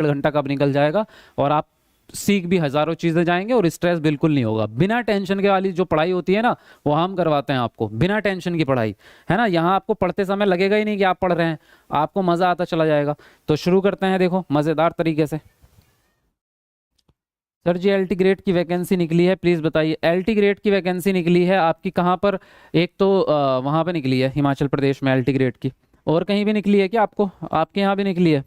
1.5 घंटा कब निकल जाएगा और आप सीख भी हजारों चीजें जाएंगे और स्ट्रेस बिल्कुल नहीं होगा। बिना टेंशन के वाली जो पढ़ाई होती है ना, वो हम करवाते हैं आपको, बिना टेंशन की पढ़ाई, है ना। यहाँ आपको पढ़ते समय लगेगा ही नहीं कि आप पढ़ रहे हैं, आपको मजा आता चला जाएगा। तो शुरू करते हैं, देखो मजेदार तरीके से। सर जी एलटी ग्रेड की वैकेंसी निकली है, प्लीज बताइए। एलटी ग्रेड की वैकेंसी निकली है आपकी कहाँ पर? एक तो वहां पे निकली है हिमाचल प्रदेश में एलटी ग्रेड की, और कहीं भी निकली है क्या आपको? आपके यहाँ भी निकली है?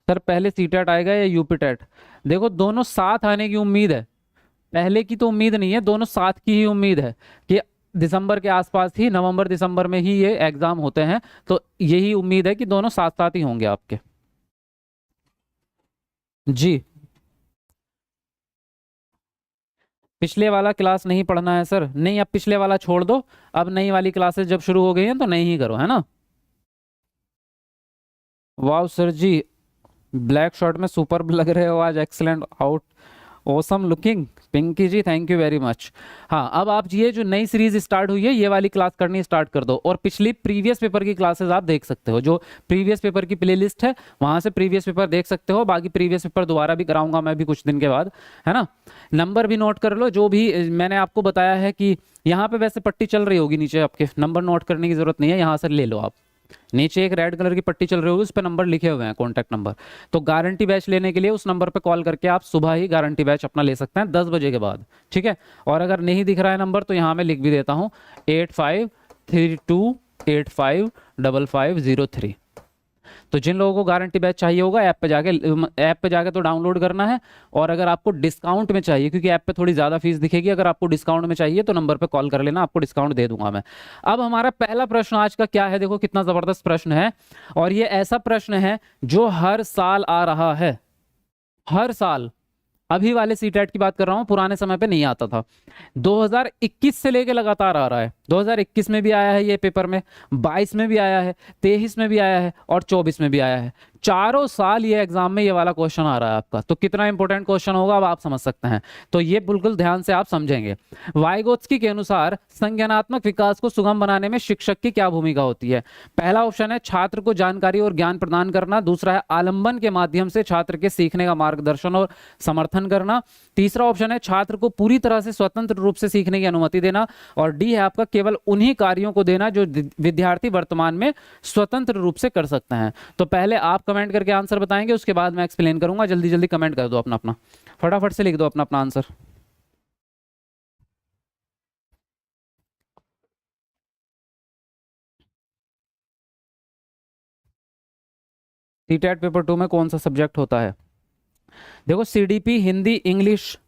सर पहले सीटेट आएगा या यूपी टेट? देखो दोनों साथ आने की उम्मीद है, पहले की तो उम्मीद नहीं है, दोनों साथ की ही उम्मीद है कि दिसंबर के आसपास ही, नवंबर दिसंबर में ही ये एग्जाम होते हैं, तो यही उम्मीद है कि दोनों साथ साथ ही होंगे आपके। जी पिछले वाला क्लास नहीं पढ़ना है सर? नहीं, अब पिछले वाला छोड़ दो, अब नई वाली क्लासेस जब शुरू हो गई हैं तो नई ही करो, है ना। वाह सर जी, ब्लैक शर्ट में सुपर लग रहे हो आज, excellent out, awesome looking. Pinky ji thank you very much. हाँ अब आप ये जो नई सीरीज स्टार्ट हुई है ये वाली क्लास करनी स्टार्ट कर दो, और पिछली प्रीवियस पेपर की क्लासेस आप देख सकते हो, जो प्रीवियस पेपर की प्लेलिस्ट है वहां से प्रीवियस पेपर देख सकते हो। बाकी प्रीवियस पेपर दोबारा भी कराऊंगा मैं भी कुछ दिन के बाद, है ना। नंबर भी नोट कर लो, जो भी मैंने आपको बताया है कि यहाँ पे वैसे पट्टी चल रही होगी नीचे, आपके नंबर नोट करने की जरूरत नहीं है, यहाँ से ले लो आप। नीचे एक रेड कलर की पट्टी चल रही होगी, उस पर नंबर लिखे हुए हैं, कॉन्टैक्ट नंबर। तो गारंटी बैच लेने के लिए उस नंबर पे कॉल करके आप सुबह ही गारंटी बैच अपना ले सकते हैं 10 बजे के बाद, ठीक है। और अगर नहीं दिख रहा है नंबर तो यहाँ मैं लिख भी देता हूँ 8532855503। तो जिन लोगों को गारंटी बैच चाहिए होगा ऐप पे जाके तो डाउनलोड करना है, और अगर आपको डिस्काउंट में चाहिए, क्योंकि ऐप पे थोड़ी ज़्यादा फीस दिखेगी, अगर आपको डिस्काउंट में चाहिए तो नंबर पे कॉल कर लेना, आपको डिस्काउंट दे दूंगा मैं। अब हमारा पहला प्रश्न आज का क्या है, देखो कितना ज़बरदस्त प्रश्न है, और ये ऐसा प्रश्न है जो हर साल आ रहा है, हर साल। अभी वाले सीटेट की बात कर रहा हूं, पुराने समय पे नहीं आता था। 2021 से लेके लगातार आ रहा है, 2021 में भी आया है ये पेपर में, 22 में भी आया है, 23 में भी आया है, और 24 में भी आया है। चारों साल ये एग्जाम में ये वाला क्वेश्चन आ रहा है आपका। तो कितना इंपॉर्टेंट क्वेश्चन होगा अब आप समझ सकते हैं, तो ये बिल्कुल ध्यान से आप समझेंगे। वाइगोत्स्की के अनुसार संज्ञानात्मक विकास को सुगम बनाने में शिक्षक की क्या भूमिका होती है? पहला ऑप्शन है छात्र को जानकारी और ज्ञान प्रदान करना, दूसरा है आलंबन के माध्यम से छात्र के सीखने का मार्गदर्शन और समर्थन करना, तीसरा ऑप्शन है छात्र को पूरी तरह से स्वतंत्र रूप से सीखने की अनुमति देना, और डी है आपका केवल उन्हीं कार्यों को देना जो विद्यार्थी वर्तमान में स्वतंत्र रूप से कर सकते हैं। तो पहले आप कमेंट करके आंसर बताएंगे, उसके बाद मैं एक्सप्लेन करूंगा। जल्दी जल्दी कमेंट कर दो अपना अपना, फटाफट से लिख दो अपना अपना आंसर। सीटेट पेपर 2 में कौन सा सब्जेक्ट होता है? देखो सीडीपी हिंदी इंग्लिश,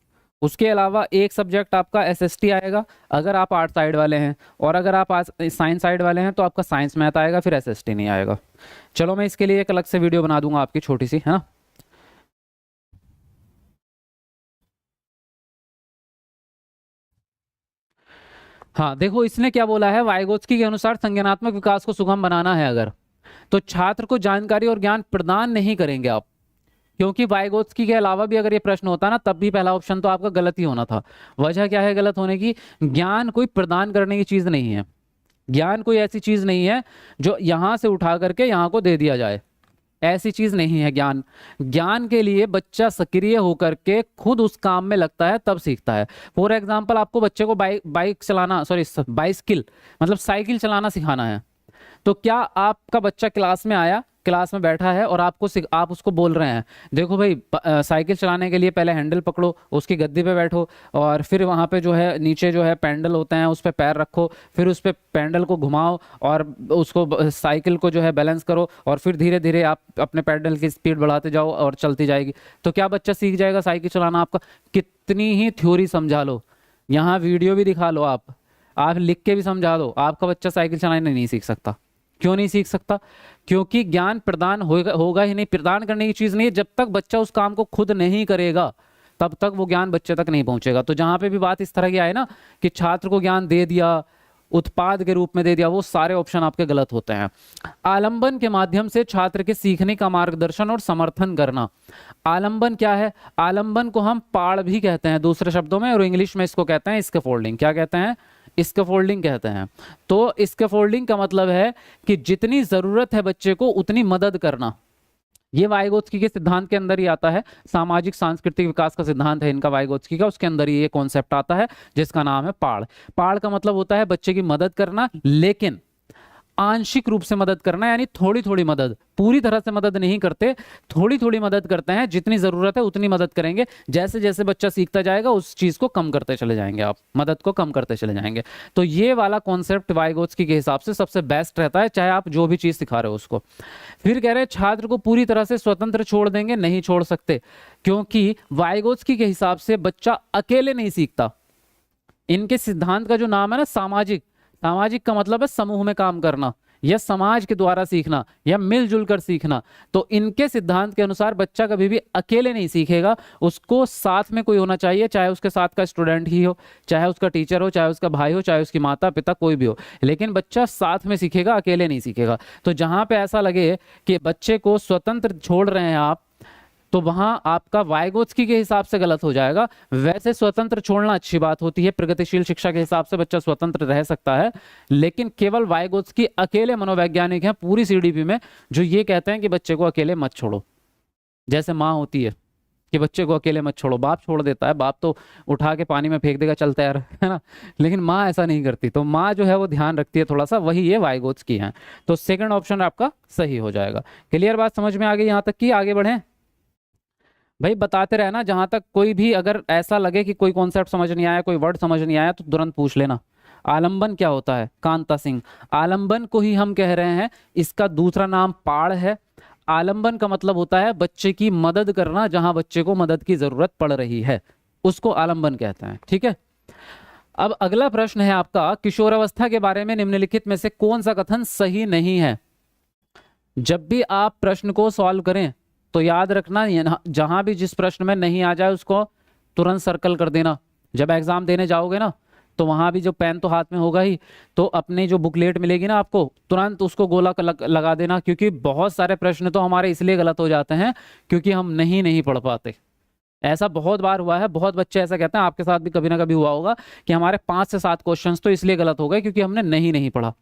उसके अलावा एक सब्जेक्ट आपका एसएसटी आएगा अगर आप आर्ट साइड वाले हैं, और अगर आप साइंस साइड वाले हैं तो आपका साइंस मैथ आएगा, फिर एसएसटी नहीं आएगा। चलो मैं इसके लिए एक अलग से वीडियो बना दूंगा आपकी छोटी सी, है ना। हाँ देखो इसने क्या बोला है, वाइगोत्स्की के अनुसार संज्ञानात्मक विकास को सुगम बनाना है अगर, तो छात्र को जानकारी और ज्ञान प्रदान नहीं करेंगे आप, क्योंकि वाइगोत्स्की के अलावा भी अगर ये प्रश्न होता ना तब भी पहला ऑप्शन तो आपका गलत ही होना था। वजह क्या है गलत होने की? ज्ञान कोई प्रदान करने की चीज नहीं है, ज्ञान कोई ऐसी चीज नहीं है जो यहां से उठा करके यहां को दे दिया जाए, ऐसी चीज नहीं है ज्ञान। ज्ञान के लिए बच्चा सक्रिय होकर के खुद उस काम में लगता है तब सीखता है। फॉर एग्जाम्पल आपको बच्चे को बाइक चलाना, सॉरी बाइसिकल मतलब साइकिल चलाना सिखाना है, तो क्या आपका बच्चा क्लास में आया, क्लास में बैठा है और आप उसको बोल रहे हैं देखो भाई साइकिल चलाने के लिए पहले हैंडल पकड़ो, उसकी गद्दी पे बैठो, और फिर वहां पे जो है नीचे जो है पैडल होते हैं उस पे पैर रखो, फिर उस पे पैडल को घुमाओ और उसको साइकिल को जो है बैलेंस करो, और फिर धीरे धीरे आप अपने पैडल की स्पीड बढ़ाते जाओ और चलती जाएगी, तो क्या बच्चा सीख जाएगा साइकिल चलाना आपका? कितनी ही थ्योरी समझा लो, यहाँ वीडियो भी दिखा लो, आप लिख के भी समझा दो, आपका बच्चा साइकिल चलाने नहीं सीख सकता। क्यों नहीं सीख सकता? क्योंकि ज्ञान प्रदान होगा ही नहीं, प्रदान करने की चीज नहीं है। जब तक बच्चा उस काम को खुद नहीं करेगा तब तक वो ज्ञान बच्चे तक नहीं पहुंचेगा। तो जहां पे भी बात इस तरह की आए ना कि छात्र को ज्ञान दे दिया, उत्पाद के रूप में दे दिया, वो सारे ऑप्शन आपके गलत होते हैं। आलंबन के माध्यम से छात्र के सीखने का मार्गदर्शन और समर्थन करना। आलंबन क्या है? आलंबन को हम पाड़ भी कहते हैं दूसरे शब्दों में, और इंग्लिश में इसको कहते हैं स्कैफोल्डिंग। क्या कहते हैं? स्कैफोल्डिंग कहते हैं। तो स्कैफोल्डिंग का मतलब है कि जितनी जरूरत है बच्चे को उतनी मदद करना, ये वाइगोत्स्की के सिद्धांत के अंदर ही आता है, सामाजिक सांस्कृतिक विकास का सिद्धांत है इनका वाइगोत्स्की का, उसके अंदर ही ये कॉन्सेप्ट आता है जिसका नाम है पाड़। पाड़ का मतलब होता है बच्चे की मदद करना, लेकिन आंशिक रूप से मदद करना, यानी थोड़ी थोड़ी मदद, पूरी तरह से मदद नहीं करते, थोड़ी थोड़ी मदद करते हैं, जितनी जरूरत है उतनी मदद करेंगे। जैसे जैसे बच्चा सीखता जाएगा उस चीज को कम करते चले जाएंगे, आप मदद को कम करते चले जाएंगे। तो ये वाला कॉन्सेप्ट वाइगोत्स्की के हिसाब से सबसे बेस्ट रहता है, चाहे आप जो भी चीज सिखा रहे हो उसको। फिर कह रहे हैं छात्र को पूरी तरह से स्वतंत्र छोड़ देंगे, नहीं छोड़ सकते, क्योंकि वाइगोत्स्की के हिसाब से बच्चा अकेले नहीं सीखता। इनके सिद्धांत का जो नाम है ना सामाजिक, सामाजिक का मतलब है समूह में काम करना या समाज के द्वारा सीखना या मिलजुल कर सीखना। तो इनके सिद्धांत के अनुसार बच्चा कभी भी अकेले नहीं सीखेगा, उसको साथ में कोई होना चाहिए, चाहे उसके साथ का स्टूडेंट ही हो, चाहे उसका टीचर हो, चाहे उसका भाई हो, चाहे उसकी माता पिता, कोई भी हो, लेकिन बच्चा साथ में सीखेगा, अकेले नहीं सीखेगा। तो जहां पे ऐसा लगे कि बच्चे को स्वतंत्र छोड़ रहे हैं आप, तो वहां आपका वाइगोत्स्की के हिसाब से गलत हो जाएगा। वैसे स्वतंत्र छोड़ना अच्छी बात होती है, प्रगतिशील शिक्षा के हिसाब से बच्चा स्वतंत्र रह सकता है, लेकिन केवल वाइगोत्स्की अकेले मनोवैज्ञानिक हैं पूरी सीडीपी में जो ये कहते हैं कि बच्चे को अकेले मत छोड़ो। जैसे माँ होती है कि बच्चे को अकेले मत छोड़ो, बाप छोड़ देता है, बाप तो उठा के पानी में फेंक देगा, चलता यार, है ना, लेकिन माँ ऐसा नहीं करती। तो माँ जो है वो ध्यान रखती है थोड़ा सा, वही ये वाइगोत्स्की है। तो सेकंड ऑप्शन आपका सही हो जाएगा। क्लियर बात समझ में आ गई यहाँ तक की? आगे बढ़े भाई, बताते रहना जहां तक कोई भी अगर ऐसा लगे कि कोई कॉन्सेप्ट समझ नहीं आया, कोई वर्ड समझ नहीं आया, तो तुरंत पूछ लेना। आलंबन क्या होता है? कांता सिंह, आलंबन को ही हम कह रहे हैं, इसका दूसरा नाम पाड़ है। आलंबन का मतलब होता है बच्चे की मदद करना, जहां बच्चे को मदद की जरूरत पड़ रही है उसको आलंबन कहते हैं। ठीक है, अब अगला प्रश्न है आपका, किशोरावस्था के बारे में निम्नलिखित में से कौन सा कथन सही नहीं है? जब भी आप प्रश्न को सॉल्व करें तो याद रखना, जहां भी जिस प्रश्न में नहीं आ जाए उसको तुरंत सर्कल कर देना। जब एग्जाम देने जाओगे ना तो वहां भी जो पेन तो हाथ में होगा ही, तो अपनी जो बुकलेट मिलेगी ना आपको, तुरंत उसको गोला लगा देना, क्योंकि बहुत सारे प्रश्न तो हमारे इसलिए गलत हो जाते हैं क्योंकि हम नहीं पढ़ पाते। ऐसा बहुत बार हुआ है, बहुत बच्चे ऐसा कहते हैं, आपके साथ भी कभी ना कभी हुआ होगा कि हमारे 5 से 7 क्वेश्चंस तो इसलिए गलत हो गए क्योंकि हमने नहीं पढ़ा।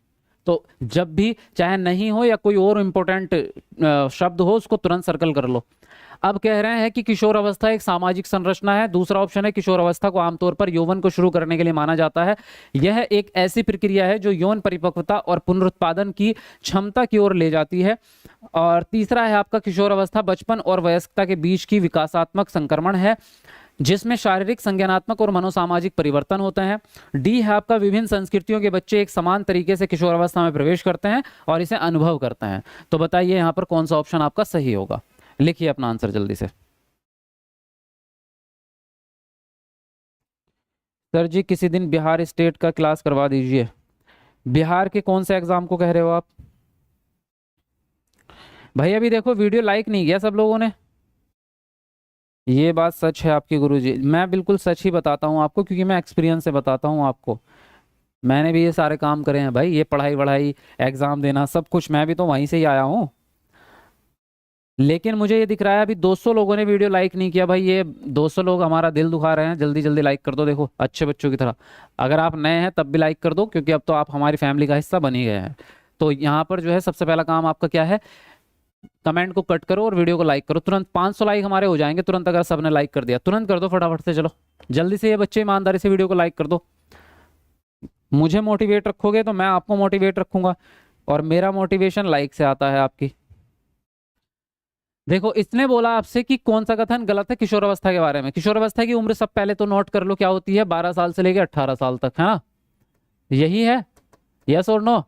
तो जब भी चाहे नहीं हो या कोई और इंपॉर्टेंट शब्द हो, उसको तुरंत सर्कल कर लो। अब कह रहे हैं कि किशोर अवस्था एक सामाजिक संरचना है। दूसरा ऑप्शन है, किशोर अवस्था को आमतौर पर यौवन को शुरू करने के लिए माना जाता है। यह एक ऐसी प्रक्रिया है जो यौन परिपक्वता और पुनरुत्पादन की क्षमता की ओर ले जाती है। और तीसरा है आपका, किशोर अवस्था बचपन और वयस्कता के बीच की विकासात्मक संक्रमण है जिसमें शारीरिक, संज्ञानात्मक और मनोसामाजिक परिवर्तन होते हैं। डी है आपका, विभिन्न संस्कृतियों के बच्चे एक समान तरीके से किशोरावस्था में प्रवेश करते हैं और इसे अनुभव करते हैं। तो बताइए यहाँ पर कौन सा ऑप्शन आपका सही होगा? लिखिए अपना आंसर जल्दी से। सर जी किसी दिन बिहार स्टेट का क्लास करवा दीजिए। बिहार के कौन से एग्जाम को कह रहे हो आप भाई? अभी देखो वीडियो लाइक नहीं किया सब लोगों ने। ये बात सच है आपकी गुरुजी, मैं बिल्कुल सच ही बताता हूँ आपको, क्योंकि मैं एक्सपीरियंस से बताता हूँ आपको। मैंने भी ये सारे काम करे हैं भाई, ये पढ़ाई वढ़ाई, एग्जाम देना, सब कुछ मैं भी तो वहीं से ही आया हूँ। लेकिन मुझे ये दिख रहा है अभी 200 लोगों ने वीडियो लाइक नहीं किया भाई। ये 200 लोग हमारा दिल दुखा रहे हैं, जल्दी जल्दी लाइक कर दो, देखो अच्छे बच्चों की तरह। अगर आप नए हैं तब भी लाइक कर दो, क्योंकि अब तो आप हमारी फैमिली का हिस्सा बन ही गए हैं। तो यहाँ पर जो है सबसे पहला काम आपका क्या है, कमेंट को कट करो और वीडियो को लाइक करो तुरंत। 500 लाइक हमारे हो जाएंगे तुरंत, अगर सबने लाइक कर दिया। तुरंत कर दो फटाफट से, चलो जल्दी से, ये बच्चे ईमानदारी से वीडियो को लाइक कर दो। मुझे मोटिवेट रखोगे तो मैं आपको मोटिवेट रखूंगा, और मेरा मोटिवेशन लाइक से आता है आपकी। देखो इसने बोला आपसे कि कौन सा कथन गलत है किशोरावस्था के बारे में। किशोरावस्था की उम्र सब पहले तो नोट कर लो क्या होती है, 12 साल से लेकर 18 साल तक, है ना? यही है, यस और नो?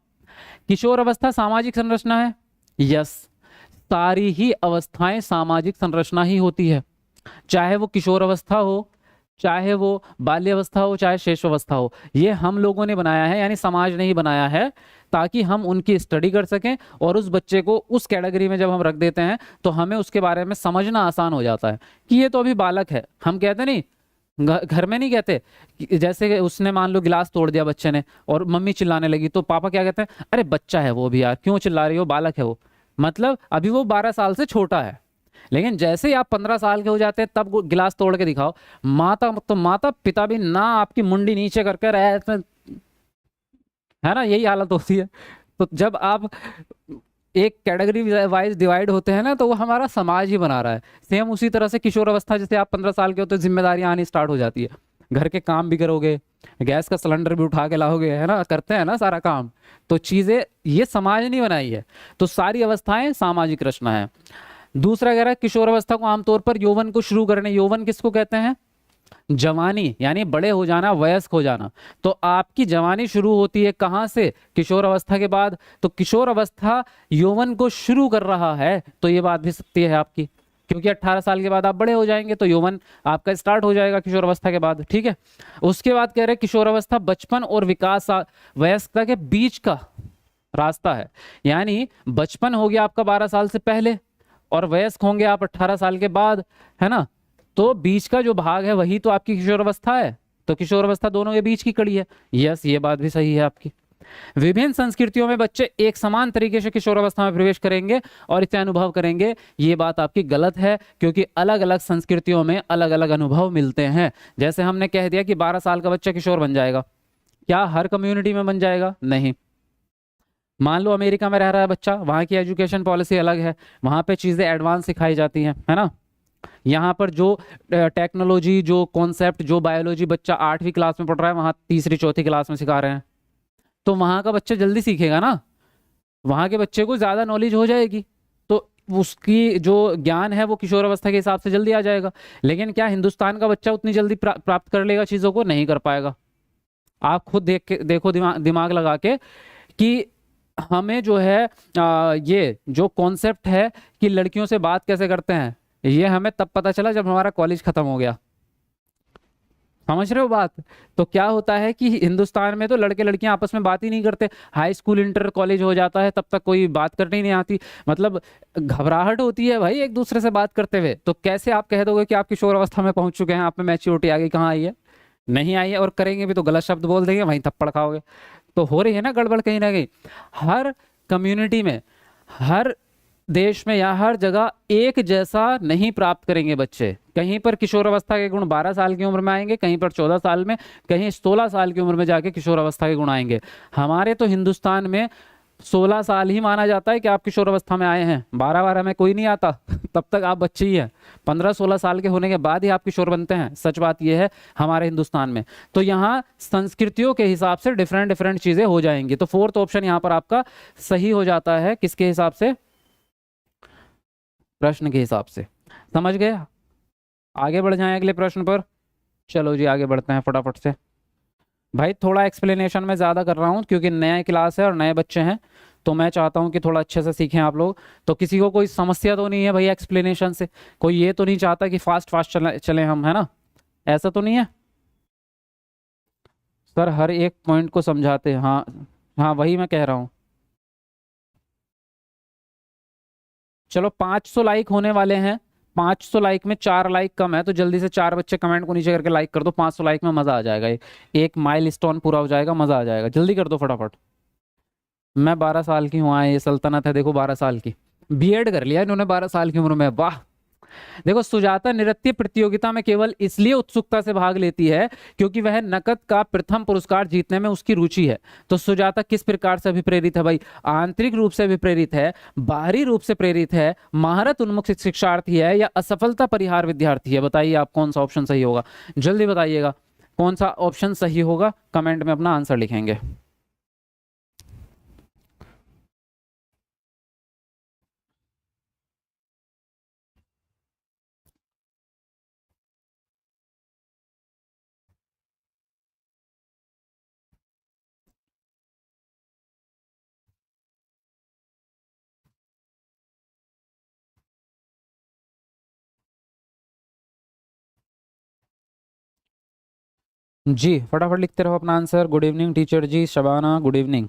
किशोर अवस्था सामाजिक संरचना है, यस। सारी ही अवस्थाएं सामाजिक संरचना ही होती है, चाहे वो किशोर अवस्था हो, चाहे वो बाल्य अवस्था हो, चाहे शेष अवस्था हो। ये हम लोगों ने बनाया है, यानी समाज ने ही बनाया है, ताकि हम उनकी स्टडी कर सकें। और उस बच्चे को उस कैटेगरी में जब हम रख देते हैं तो हमें उसके बारे में समझना आसान हो जाता है कि ये तो अभी बालक है। हम कहते नहीं, घर में नहीं कहते, जैसे उसने मान लो गिलास तोड़ दिया बच्चे ने और मम्मी चिल्लाने लगी, तो पापा क्या कहते हैं, अरे बच्चा है वो भी यार, क्यों चिल्ला रही हो, बालक है वो। मतलब अभी वो 12 साल से छोटा है। लेकिन जैसे ही आप 15 साल के हो जाते हैं तब गिलास तोड़ के दिखाओ, माता तो माता पिता भी ना आपकी मुंडी नीचे करके रहे, है ना, यही हालत होती है। तो जब आप एक कैटेगरी वाइज डिवाइड होते हैं ना, तो वो हमारा समाज ही बना रहा है। सेम उसी तरह से किशोर अवस्था, जैसे आप 15 साल के हो तो जिम्मेदारियां आनी स्टार्ट हो जाती है, घर के काम भी करोगे, गैस का सिलेंडर भी उठा के लाओगे, है ना, करते हैं ना सारा काम। तो चीजें ये समाज नहीं बनाई है, तो सारी अवस्थाएं सामाजिक रचना है। दूसरा कह रहा है किशोर अवस्था को आमतौर पर यौवन को शुरू करने, यौवन किसको कहते हैं, जवानी, यानी बड़े हो जाना, वयस्क हो जाना। तो आपकी जवानी शुरू होती है कहां से, किशोर अवस्था के बाद। तो किशोर अवस्था यौवन को शुरू कर रहा है, तो ये बात भी सत्य है आपकी, क्योंकि 18 साल के बाद आप बड़े हो जाएंगे, तो यौवन आपका स्टार्ट हो जाएगा किशोर अवस्था के बाद, ठीक है। उसके बाद कह रहे हैं किशोर अवस्था बचपन और विकास वयस्कता के बीच का रास्ता है, यानी बचपन हो गया आपका 12 साल से पहले और वयस्क होंगे आप 18 साल के बाद, है ना। तो बीच का जो भाग है वही तो आपकी किशोर अवस्था है, तो किशोर अवस्था दोनों के बीच की कड़ी है। यस, ये बात भी सही है आपकी। विभिन्न संस्कृतियों में बच्चे एक समान तरीके से किशोर अवस्था में प्रवेश करेंगे और इसे अनुभव करेंगे, ये बात आपकी गलत है, क्योंकि अलग अलग संस्कृतियों में अलग अलग अनुभव मिलते हैं। जैसे हमने कह दिया कि 12 साल का बच्चा किशोर बन जाएगा, क्या हर कम्युनिटी में बन जाएगा? नहीं। मान लो अमेरिका में रह रहा है बच्चा, वहां की एजुकेशन पॉलिसी अलग है, वहां पे चीजें एडवांस सिखाई जाती हैं, है ना। यहाँ पर जो टेक्नोलॉजी, जो कॉन्सेप्ट, जो बायोलॉजी बच्चा 8वीं क्लास में पढ़ रहा है, वहां तीसरी चौथी क्लास में सिखा रहे हैं, तो वहां का बच्चा जल्दी सीखेगा ना, वहां के बच्चे को ज्यादा नॉलेज हो जाएगी, तो उसकी जो ज्ञान है वो किशोर अवस्था के हिसाब से जल्दी आ जाएगा। लेकिन क्या हिंदुस्तान का बच्चा उतनी जल्दी प्राप्त कर लेगा चीजों को? नहीं कर पाएगा। आप खुद देखो दिमाग लगा के कि हमें जो है ये जो कॉन्सेप्ट है कि लड़कियों से बात कैसे करते हैं, ये हमें तब पता चला जब हमारा कॉलेज खत्म हो गया। समझ रहे हो बात? तो क्या होता है कि हिंदुस्तान में तो लड़के लड़कियां आपस में बात ही नहीं करते, हाई स्कूल इंटर कॉलेज हो जाता है तब तक कोई बात करनी नहीं आती, मतलब घबराहट होती है भाई एक दूसरे से बात करते हुए। तो कैसे आप कह दोगे कि आप किशोर अवस्था में पहुंच चुके हैं, आप में मैच्योरिटी आ गई? कहाँ आई है? नहीं आई है। और करेंगे भी तो गलत शब्द बोल देंगे, वहीं थप्पड़ खाओगे। तो हो रही है ना गड़बड़ कहीं ना कहीं। हर कम्युनिटी में, हर देश में या हर जगह एक जैसा नहीं प्राप्त करेंगे बच्चे। कहीं पर किशोर अवस्था के गुण 12 साल की उम्र में आएंगे, कहीं पर 14 साल में, कहीं 16 साल की उम्र में जाके किशोर अवस्था के गुण आएंगे। हमारे तो हिंदुस्तान में 16 साल ही माना जाता है कि आप किशोर अवस्था में आए हैं, 12 में कोई नहीं आता तब तक आप बच्चे ही हैं। 15-16 साल के होने के बाद ही आप किशोर बनते हैं, सच बात यह है हमारे हिंदुस्तान में। तो यहाँ संस्कृतियों के हिसाब से डिफरेंट डिफरेंट चीजें हो जाएंगी। तो फोर्थ ऑप्शन यहाँ पर आपका सही हो जाता है, किसके हिसाब से? प्रश्न के हिसाब से। समझ गए? आगे बढ़ जाएं अगले प्रश्न पर। चलो जी आगे बढ़ते हैं फटाफट से। भाई थोड़ा एक्सप्लेनेशन मैं ज़्यादा कर रहा हूँ क्योंकि नया क्लास है और नए बच्चे हैं, तो मैं चाहता हूँ कि थोड़ा अच्छे से सीखें आप लोग। तो किसी को कोई समस्या तो नहीं है भाई एक्सप्लेनेशन से? कोई ये तो नहीं चाहता कि फास्ट फास्ट चले हम, है ना? ऐसा तो नहीं है सर? हर एक पॉइंट को समझाते हैं। हाँ हाँ, वही मैं कह रहा हूँ। चलो 500 लाइक होने वाले हैं, 500 लाइक में 4 लाइक कम है, तो जल्दी से 4 बच्चे कमेंट को नीचे करके लाइक कर दो। 500 लाइक में मजा आ जाएगा, एक माइलस्टोन पूरा हो जाएगा, मजा आ जाएगा। जल्दी कर दो फटाफट। मैं 12 साल की हूँ, आए ये सल्तनत है देखो 12 साल की, बीएड कर लिया इन्होंने 12 साल की उम्र में, वाह। देखो सुजाता नृत्य प्रतियोगिता में केवल इसलिए उत्सुकता से भाग लेती है क्योंकि वह नकद का प्रथम पुरस्कार जीतने में उसकी रुचि है। तो सुजाता किस प्रकार से अभिप्रेरित है भाई? आंतरिक रूप से अभिप्रेरित है, बाहरी रूप से प्रेरित है, महारत उन्मुख शिक्षार्थी है, या असफलता परिहार विद्यार्थी है? बताइए आप कौन सा ऑप्शन सही होगा, जल्दी बताइएगा कौन सा ऑप्शन सही होगा, कमेंट में अपना आंसर लिखेंगे। जी फटाफट लिखते रहो अपना आंसर। गुड इवनिंग टीचर जी, शबाना गुड इवनिंग।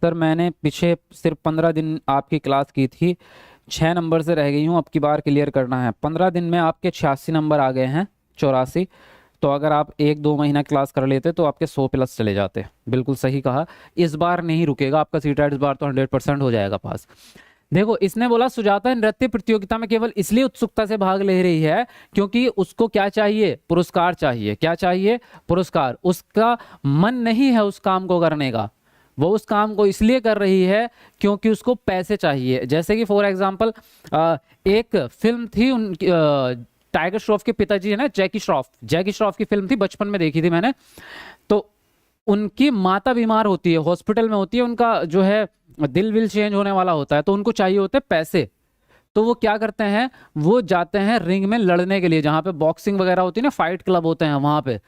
सर मैंने पीछे सिर्फ 15 दिन आपकी क्लास की थी, 6 नंबर से रह गई हूँ, अब की बार क्लियर करना है। 15 दिन में आपके 86 नंबर आ गए हैं, 84। तो अगर आप 1-2 महीना क्लास कर लेते तो आपके 100 प्लस चले जाते। बिल्कुल सही कहा, इस बार नहीं रुकेगा आपका सीटेट, इस बार तो 100% हो जाएगा पास। देखो इसने बोला सुजाता नृत्य प्रतियोगिता में केवल इसलिए उत्सुकता से भाग ले रही है क्योंकि उसको क्या चाहिए? पुरस्कार चाहिए। क्या चाहिए? पुरस्कार। उसका मन नहीं है उस काम को करने का, वो उस काम को इसलिए कर रही है क्योंकि उसको पैसे चाहिए। जैसे कि फॉर एग्जांपल एक फिल्म थी उनकी, टाइगर श्रॉफ के पिताजी है ना, जैकी श्रॉफ की फिल्म थी, बचपन में देखी थी मैंने। तो उनकी माता बीमार होती है, हॉस्पिटल में होती है, उनका जो है दिल विल चेंज होने वाला होता है, तो उनको चाहिए होते हैं पैसे। तो वो क्या करते हैं, वो जाते हैं रिंग में लड़ने के लिए, जहां पे बॉक्सिंग वगैरह होती है ना, फाइट क्लब होते हैं वहां पे,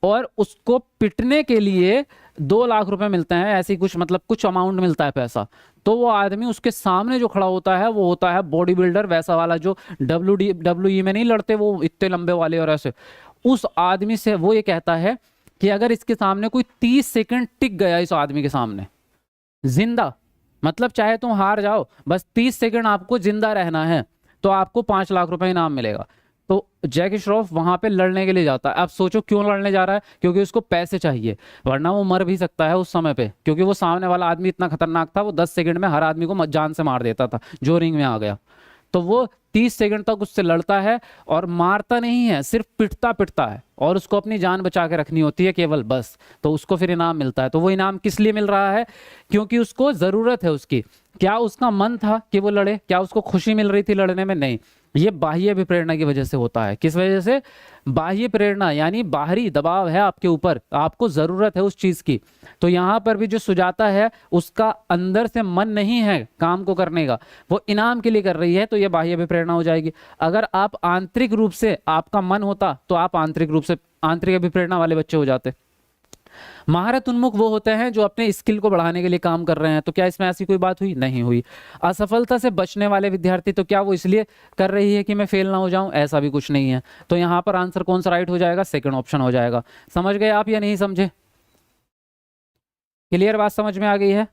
और उसको पिटने के लिए 2 लाख रुपए मिलते हैं, ऐसी कुछ मतलब कुछ अमाउंट मिलता है पैसा। तो वो आदमी उसके सामने जो खड़ा होता है वो होता है बॉडी बिल्डर, वैसा वाला जो डब्ल्यू में नहीं लड़ते वो इतने लंबे वाले और ऐसे। उस आदमी से वो ये कहता है कि अगर इसके सामने कोई 30 सेकंड टिक गया, इस आदमी के सामने जिंदा, मतलब चाहे तुम हार जाओ, बस 30 सेकंड आपको जिंदा रहना है, तो आपको 5 लाख रुपए इनाम मिलेगा। तो जैकी श्रॉफ वहां पे लड़ने के लिए जाता है। अब सोचो क्यों लड़ने जा रहा है, क्योंकि उसको पैसे चाहिए, वरना वो मर भी सकता है उस समय पे, क्योंकि वो सामने वाला आदमी इतना खतरनाक था, वो 10 सेकंड में हर आदमी को जान से मार देता था जो रिंग में आ गया। तो वो 30 सेकंड तक उससे लड़ता है और मारता नहीं है, सिर्फ पिटता पिटता है, और उसको अपनी जान बचा के रखनी होती है केवल, बस। तो उसको फिर इनाम मिलता है। तो वो इनाम किस लिए मिल रहा है, क्योंकि उसको जरूरत है उसकी। क्या उसका मन था कि वो लड़े, क्या उसको खुशी मिल रही थी लड़ने में, नहीं। ये बाह्य अभिप्रेरणा की वजह से होता है। किस वजह से, बाह्य प्रेरणा, यानी बाहरी दबाव है आपके ऊपर, आपको जरूरत है उस चीज की। तो यहां पर भी जो सुजाता है उसका अंदर से मन नहीं है काम को करने का, वो इनाम के लिए कर रही है, तो ये बाह्य अभिप्रेरणा हो जाएगी। अगर आप आंतरिक रूप से आपका मन होता तो आप आंतरिक रूप से आंतरिक अभिप्रेरणा वाले बच्चे हो जाते। महारत उन्मुख वो होते हैं जो अपने स्किल को बढ़ाने के लिए काम कर रहे हैं। तो क्या इसमें ऐसी कोई बात हुई, नहीं हुई। असफलता से बचने वाले विद्यार्थी, तो क्या वो इसलिए कर रही है कि मैं फेल ना हो जाऊं, ऐसा भी कुछ नहीं है। तो यहां पर आंसर कौन सा राइट हो जाएगा, सेकंड ऑप्शन हो जाएगा। समझ गए आप या नहीं समझे, क्लियर बात समझ में आ गई है।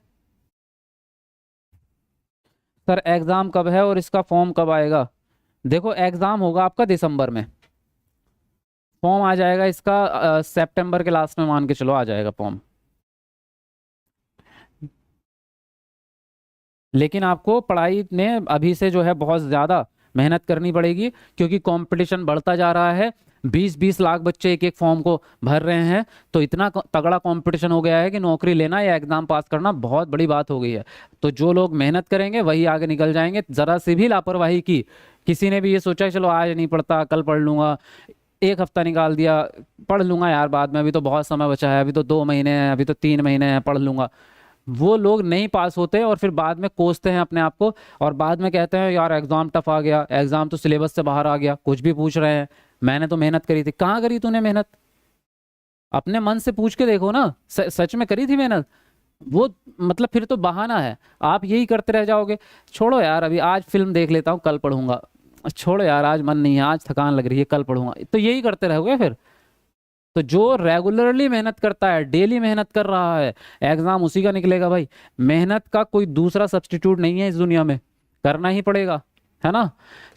सर एग्जाम कब है और इसका फॉर्म कब आएगा। देखो एग्जाम होगा आपका दिसंबर में, फॉर्म आ जाएगा इसका सितंबर के लास्ट में, मान के चलो आ जाएगा फॉर्म। लेकिन आपको पढ़ाई में अभी से जो है बहुत ज़्यादा मेहनत करनी पड़ेगी, क्योंकि कंपटीशन बढ़ता जा रहा है। 20-20 लाख बच्चे एक एक फॉर्म को भर रहे हैं, तो इतना तगड़ा कंपटीशन हो गया है कि नौकरी लेना या एग्जाम पास करना बहुत बड़ी बात हो गई है। तो जो लोग मेहनत करेंगे वही आगे निकल जाएंगे। ज़रा सी भी लापरवाही की, किसी ने भी ये सोचा चलो आज नहीं पढ़ता कल पढ़ लूंगा, एक हफ्ता निकाल दिया, पढ़ लूंगा यार बाद में, अभी तो बहुत समय बचा है, अभी तो 2 महीने हैं, अभी तो 3 महीने हैं, पढ़ लूंगा, वो लोग नहीं पास होते और फिर बाद में कोसते हैं अपने आप को, और बाद में कहते हैं यार एग्जाम टफ आ गया, एग्जाम तो सिलेबस से बाहर आ गया, कुछ भी पूछ रहे हैं। मैंने तो मेहनत करी थी। कहाँ करी तूने मेहनत, अपने मन से पूछ के देखो ना, सच में करी थी मेहनत। वो मतलब फिर तो बहाना है, आप यही करते रह जाओगे, छोड़ो यार अभी आज फिल्म देख लेता हूँ कल पढ़ूंगा, छोड़ो यार आज मन नहीं है, आज थकान लग रही है कल पढ़ूंगा, तो यही करते रहोगे फिर। तो जो रेगुलरली मेहनत करता है, डेली मेहनत कर रहा है, एग्जाम उसी का निकलेगा भाई। मेहनत का कोई दूसरा सब्स्टिट्यूट नहीं है इस दुनिया में, करना ही पड़ेगा, है ना।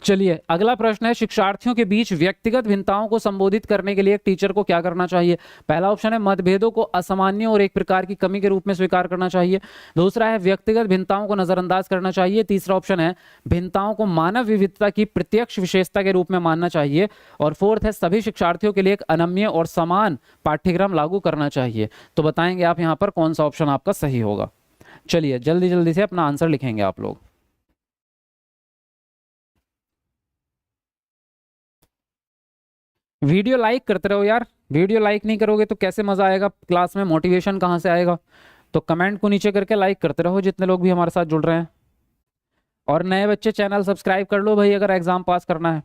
चलिए अगला प्रश्न है, शिक्षार्थियों के बीच व्यक्तिगत भिन्नताओं को संबोधित करने के लिए एक टीचर को क्या करना चाहिए। पहला ऑप्शन है मतभेदों को असामान्य और एक प्रकार की कमी के रूप में स्वीकार करना चाहिए। दूसरा है व्यक्तिगत भिन्नताओं को नजरअंदाज करना चाहिए। तीसरा ऑप्शन है भिन्नताओं को मानव विविधता की प्रत्यक्ष विशेषता के रूप में मानना चाहिए। और फोर्थ है सभी शिक्षार्थियों के लिए एक अनन्य और समान पाठ्यक्रम लागू करना चाहिए। तो बताएंगे आप यहाँ पर कौन सा ऑप्शन आपका सही होगा। चलिए जल्दी जल्दी से अपना आंसर लिखेंगे आप लोग। वीडियो लाइक करते रहो यार, वीडियो लाइक नहीं करोगे तो कैसे मजा आएगा क्लास में, मोटिवेशन कहाँ से आएगा। तो कमेंट को नीचे करके लाइक करते रहो जितने लोग भी हमारे साथ जुड़ रहे हैं। और नए बच्चे चैनल सब्सक्राइब कर लो भाई अगर एग्जाम पास करना है।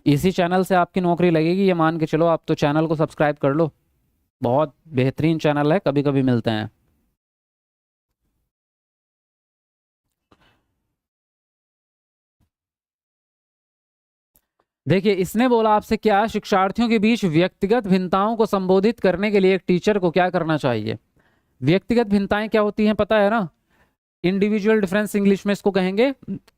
इसी चैनल से आपकी नौकरी लगेगी ये मान के चलो, आप तो चैनल को सब्सक्राइब कर लो, बहुत बेहतरीन चैनल है, कभी कभी मिलते हैं। देखिए इसने बोला आपसे क्या, शिक्षार्थियों के बीच व्यक्तिगत भिन्नताओं को संबोधित करने के लिए एक टीचर को क्या करना चाहिए। व्यक्तिगत भिन्नताएं क्या होती हैं पता है ना, इंडिविजुअल डिफरेंस इंग्लिश में इसको कहेंगे।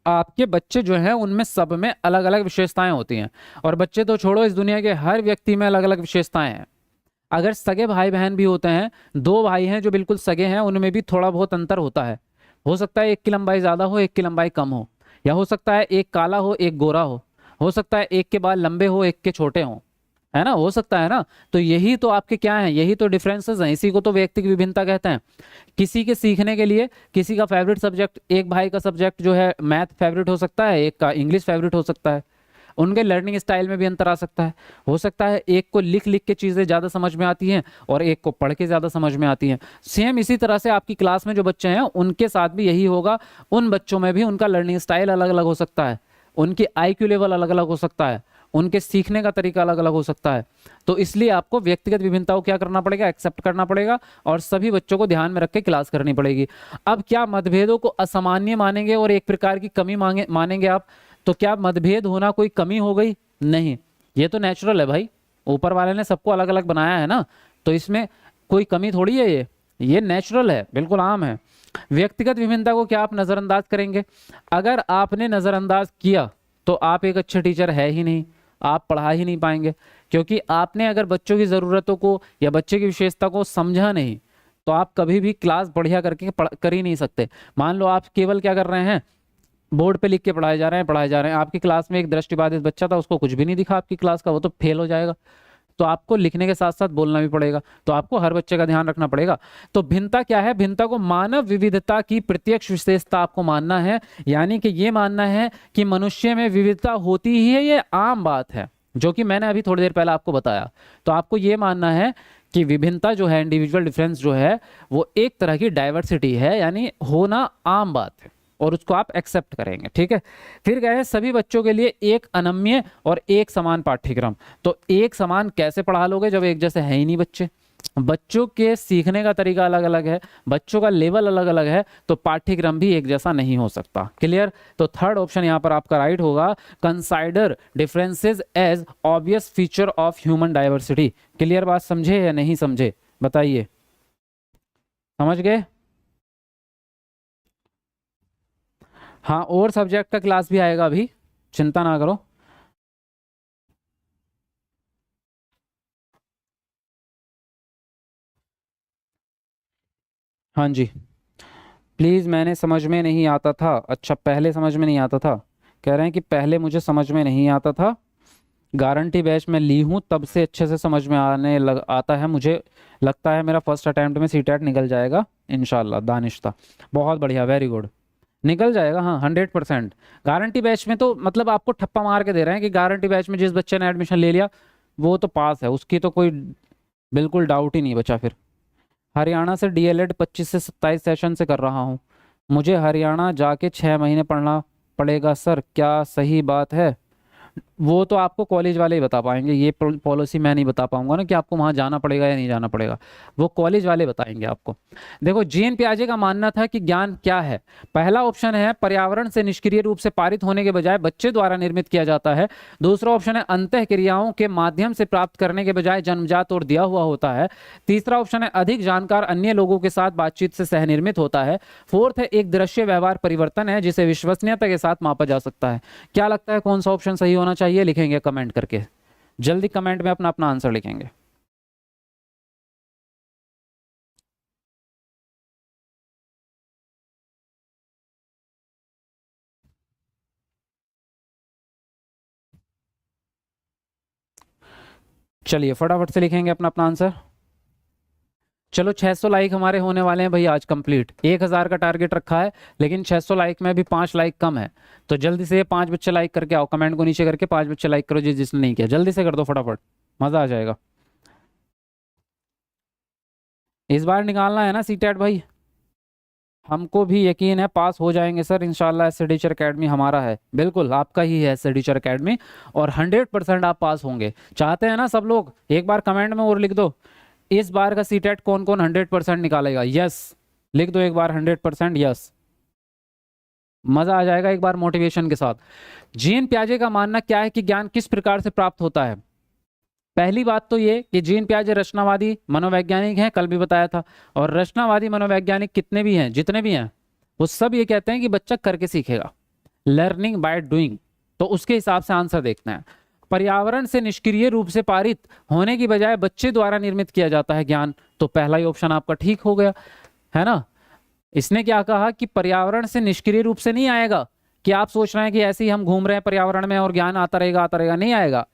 आपके बच्चे जो हैं उनमें सब में अलग अलग विशेषताएं होती हैं, और बच्चे तो छोड़ो, इस दुनिया के हर व्यक्ति में अलग अलग विशेषताएं हैं। अगर सगे भाई बहन भी होते हैं, 2 भाई हैं जो बिल्कुल सगे हैं, उनमें भी थोड़ा बहुत अंतर होता है। हो सकता है एक की लंबाई ज्यादा हो, एक की लंबाई कम हो, या हो सकता है एक काला हो एक गोरा हो सकता है एक के बाल लंबे हो एक के छोटे हों। है ना, हो सकता है ना। तो यही तो आपके क्या है, यही तो डिफरेंसेस हैं, इसी को तो व्यक्तिगत विभिन्नता कहते हैं। किसी के सीखने के लिए किसी का फेवरेट सब्जेक्ट, एक भाई का सब्जेक्ट जो है मैथ फेवरेट हो सकता है, एक का इंग्लिश फेवरेट हो सकता है। उनके लर्निंग स्टाइल में भी अंतर आ सकता है। हो सकता है एक को लिख लिख के चीज़ें ज़्यादा समझ में आती हैं और एक को पढ़ के ज़्यादा समझ में आती हैं। सेम इसी तरह से आपकी क्लास में जो बच्चे हैं उनके साथ भी यही होगा। उन बच्चों में भी उनका लर्निंग स्टाइल अलग अलग हो सकता है, उनकी IQ लेवल अलग अलग हो सकता है, उनके सीखने का तरीका अलग अलग हो सकता है। तो इसलिए आपको व्यक्तिगत विभिन्नता को क्या करना पड़ेगा, एक्सेप्ट करना पड़ेगा और सभी बच्चों को ध्यान में रख के क्लास करनी पड़ेगी। अब क्या मतभेदों को असामान्य मानेंगे और एक प्रकार की कमी मानेंगे आप? तो क्या मतभेद होना कोई कमी हो गई? नहीं, ये तो नेचुरल है भाई, ऊपर वाले ने सबको अलग अलग बनाया है ना, तो इसमें कोई कमी थोड़ी है, ये नेचुरल है, बिल्कुल आम है। व्यक्तिगत विभिन्नता को क्या आप नजरअंदाज करेंगे? अगर आपने नजरअंदाज किया तो आप एक अच्छे टीचर है ही नहीं, आप पढ़ा ही नहीं पाएंगे, क्योंकि आपने अगर बच्चों की ज़रूरतों को या बच्चे की विशेषता को समझा नहीं तो आप कभी भी क्लास बढ़िया करके कर ही नहीं सकते। मान लो आप केवल क्या कर रहे हैं, बोर्ड पे लिख के पढ़ाए जा रहे हैं, आपकी क्लास में एक दृष्टिबाधित बच्चा था, उसको कुछ भी नहीं दिखा आपकी क्लास का, वो तो फेल हो जाएगा। तो आपको लिखने के साथ साथ बोलना भी पड़ेगा, तो आपको हर बच्चे का ध्यान रखना पड़ेगा। तो भिन्नता क्या है? भिन्नता को मानव विविधता की प्रत्यक्ष विशेषता आपको मानना है, यानी कि ये मानना है कि मनुष्य में विविधता होती ही है, ये आम बात है, जो कि मैंने अभी थोड़ी देर पहले आपको बताया। तो आपको ये मानना है कि विभिन्नता जो है, इंडिविजुअल डिफरेंस जो है, वो एक तरह की डाइवर्सिटी है, यानी होना आम बात है और उसको आप एक्सेप्ट करेंगे, ठीक है। फिर क्या है, सभी बच्चों के लिए एक अनन्य और एक समान पाठ्यक्रम। तो एक समान कैसे पढ़ा लोगे जब एक जैसे है ही नहीं बच्चे? बच्चों के सीखने का तरीका अलग अलग है, बच्चों का लेवल अलग अलग है, तो पाठ्यक्रम भी एक जैसा नहीं हो सकता। क्लियर? तो थर्ड ऑप्शन यहाँ पर आपका राइट होगा, consider differences as obvious feature of human diversity. Clear बात? समझे या नहीं समझे बताइए? समझ गए? हाँ, और सब्जेक्ट का क्लास भी आएगा अभी, चिंता ना करो। हाँ जी, प्लीज़, मैंने समझ में नहीं आता था। अच्छा, पहले समझ में नहीं आता था, कह रहे हैं कि पहले मुझे समझ में नहीं आता था, गारंटी बैच में ली हूँ तब से अच्छे से समझ में आता है। मुझे लगता है मेरा फर्स्ट अटैम्प्ट में सीटेट निकल जाएगा इंशाल्लाह। दानिश था, बहुत बढ़िया, वेरी गुड, निकल जाएगा। हाँ, 100% गारंटी बैच में। तो मतलब आपको ठप्पा मार के दे रहे हैं कि गारंटी बैच में जिस बच्चे ने एडमिशन ले लिया वो तो पास है, उसकी तो कोई बिल्कुल डाउट ही नहीं बचा फिर। हरियाणा से DLED 25 से 27 सेशन से कर रहा हूँ, मुझे हरियाणा जाके 6 महीने पढ़ना पड़ेगा सर, क्या सही बात है? वो तो आपको कॉलेज वाले ही बता पाएंगे, ये पॉलिसी मैं नहीं बता पाऊंगा ना कि आपको वहां जाना पड़ेगा या नहीं जाना पड़ेगा, वो कॉलेज वाले बताएंगे आपको। देखो, जीन पियाजे का मानना था कि ज्ञान क्या है। पहला ऑप्शन है पर्यावरण से निष्क्रिय रूप से पारित होने के बजाय बच्चे द्वारा निर्मित किया जाता है। दूसरा ऑप्शन है अंतः क्रियाओं के माध्यम से प्राप्त करने के बजाय जन्मजात और दिया हुआ होता है। तीसरा ऑप्शन है अधिक जानकार अन्य लोगों के साथ बातचीत से सहनिर्मित होता है। फोर्थ है एक दृश्य व्यवहार परिवर्तन है जिसे विश्वसनीयता के साथ मापा जा सकता है। क्या लगता है कौन सा ऑप्शन सही होना चाहिए? लिखेंगे कमेंट करके, जल्दी कमेंट में अपना अपना आंसर लिखेंगे। चलिए फटाफट से लिखेंगे अपना अपना आंसर। चलो, 600 लाइक हमारे होने वाले हैं भाई आज कंप्लीट। 1000 का टारगेट रखा है, लेकिन 600 लाइक में भी 5 लाइक कम है। तो जल्दी से ये 5 बच्चे लाइक करके आओ, कमेंट को नीचे करके 5 बच्चे लाइक करो जिसने नहीं किया, जल्दी से कर दो फटाफट, मजा आ जाएगा। इस बार निकालना है ना सीटेट भाई? हमको भी यकीन है पास हो जाएंगे सर इंशाल्लाह। एसए टीचर अकेडमी हमारा है, बिल्कुल आपका ही है एसए टीचर अकेडमी, और 100% आप पास होंगे। चाहते हैं ना सब लोग? एक बार कमेंट में और लिख दो, इस बार का सीटेट कौन कौन 100% निकालेगा? यस लिख दो एक बार, 100% यस। मजा आ जाएगा एक बार मोटिवेशन के साथ। जीन पियाजे का मानना क्या है कि ज्ञान किस प्रकार से प्राप्त होता है? पहली बात तो ये कि जीन पियाजे रचनावादी मनोवैज्ञानिक हैं, कल भी बताया था। और रचनावादी मनोवैज्ञानिक कितने भी हैं, जितने भी हैं, वो सब ये कहते हैं कि बच्चा करके सीखेगा, लर्निंग बाय डूइंग। तो उसके हिसाब से आंसर देखना है। पर्यावरण से निष्क्रिय रूप से पारित होने की बजाय बच्चे द्वारा निर्मित किया जाता है ज्ञान, तो पहला ही ऑप्शन आपका ठीक हो गया, है ना। इसने क्या कहा कि पर्यावरण से निष्क्रिय रूप से नहीं आएगा, कि आप सोच रहे हैं कि ऐसे ही हम घूम रहे हैं पर्यावरण में और ज्ञान आता रहेगा, नहीं आएगा।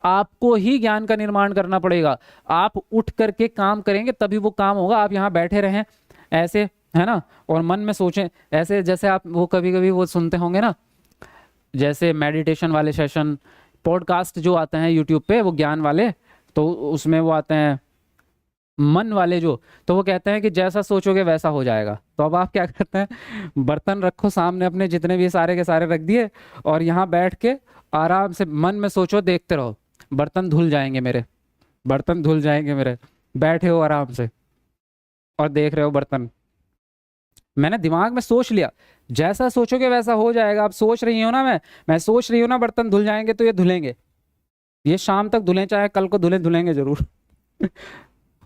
आपको ही ज्ञान का निर्माण करना पड़ेगा। आप उठ करके काम करेंगे तभी वो काम होगा। आप यहाँ बैठे रहें ऐसे, है ना, और मन में सोचें ऐसे, जैसे आप वो कभी कभी वो सुनते होंगे ना, जैसे मेडिटेशन वाले सेशन, पॉडकास्ट जो आते हैं यूट्यूब पे वो ज्ञान वाले, तो उसमें वो आते हैं मन वाले जो, तो वो कहते हैं कि जैसा सोचोगे वैसा हो जाएगा। तो अब आप क्या करते हैं, बर्तन रखो सामने अपने, जितने भी सारे के सारे रख दिए, और यहाँ बैठ के आराम से मन में सोचो, देखते रहो, बर्तन धुल जाएंगे मेरे, बर्तन धुल जाएंगे मेरे। बैठे हो आराम से और देख रहे हो बर्तन। मैंने दिमाग में सोच लिया, जैसा सोचोगे वैसा हो जाएगा। आप सोच रही हो ना, मैं सोच रही हूँ ना बर्तन धुल जाएंगे, तो ये धुलेंगे, ये शाम तक धुलें चाहे कल को धुलें, धुलेंगे जरूर।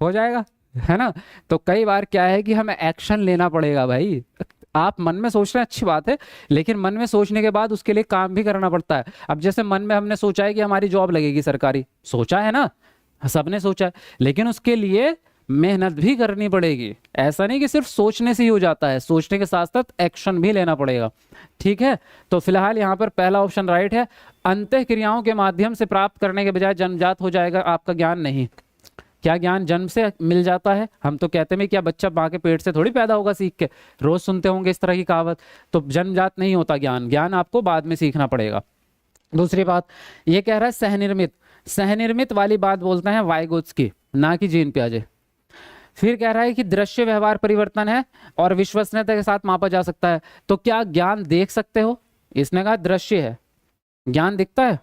हो जाएगा, है ना। तो कई बार क्या है कि हमें एक्शन लेना पड़ेगा भाई। आप मन में सोच रहे हैं अच्छी बात है, लेकिन मन में सोचने के बाद उसके लिए काम भी करना पड़ता है। अब जैसे मन में हमने सोचा है कि हमारी जॉब लगेगी सरकारी, सोचा है ना, सबने सोचा है, लेकिन उसके लिए मेहनत भी करनी पड़ेगी। ऐसा नहीं कि सिर्फ सोचने से ही हो जाता है, सोचने के साथ साथ एक्शन भी लेना पड़ेगा। ठीक है, तो फिलहाल यहाँ पर पहला ऑप्शन राइट है। अंतः क्रियाओं के माध्यम से प्राप्त करने के बजाय जन्मजात हो जाएगा आपका ज्ञान। नहीं, क्या ज्ञान जन्म से मिल जाता है? हम तो कहते हैं क्या बच्चा माँ के पेट से थोड़ी पैदा होगा सीख के, रोज सुनते होंगे इस तरह की कहावत। तो जन्मजात नहीं होता ज्ञान, ज्ञान आपको बाद में सीखना पड़ेगा। दूसरी बात ये कह रहा है सहनिर्मित, सहनिर्मित वाली बात बोलते हैं वाइगोत्स्की, ना कि जीन पियाजे। फिर कह रहा है कि दृश्य व्यवहार परिवर्तन है और विश्वसनीयता के साथ मापा जा सकता है। तो क्या ज्ञान देख सकते हो? इसने कहा दृश्य है, ज्ञान दिखता है,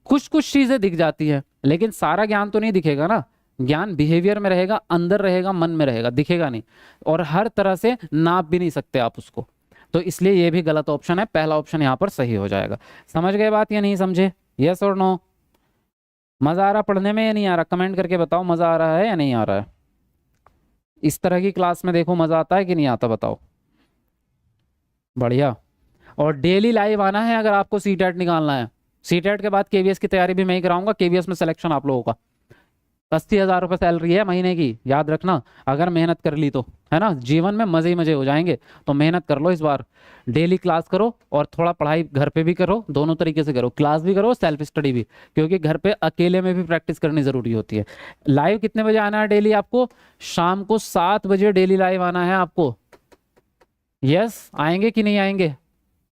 कुछ कुछ चीजें दिख जाती है, लेकिन सारा ज्ञान तो नहीं दिखेगा ना। ज्ञान बिहेवियर में रहेगा, अंदर रहेगा, मन में रहेगा, दिखेगा नहीं, और हर तरह से नाप भी नहीं सकते आप उसको। तो इसलिए ये भी गलत ऑप्शन है, पहला ऑप्शन यहाँ पर सही हो जाएगा। समझ गए बात या नहीं समझे? यस और नो? मजा आ रहा पढ़ने में या नहीं आ रहा? कमेंट करके बताओ मजा आ रहा है या नहीं आ रहा है। इस तरह की क्लास में देखो मजा आता है कि नहीं आता, बताओ। बढ़िया। और डेली लाइव आना है अगर आपको सीटेट निकालना है। सीटेट के बाद केवीएस की तैयारी भी मैं ही कराऊंगा। केवीएस में सिलेक्शन आप लोगों का 80,000 रुपये सैलरी है महीने की, याद रखना, अगर मेहनत कर ली तो, है ना। जीवन में मजे ही मजे हो जाएंगे, तो मेहनत कर लो इस बार। डेली क्लास करो और थोड़ा पढ़ाई घर पे भी करो, दोनों तरीके से करो, क्लास भी करो, सेल्फ स्टडी भी, क्योंकि घर पे अकेले में भी प्रैक्टिस करनी जरूरी होती है। लाइव कितने बजे आना है डेली आपको? शाम को 7 बजे डेली लाइव आना है आपको। यस, आएंगे कि नहीं आएंगे?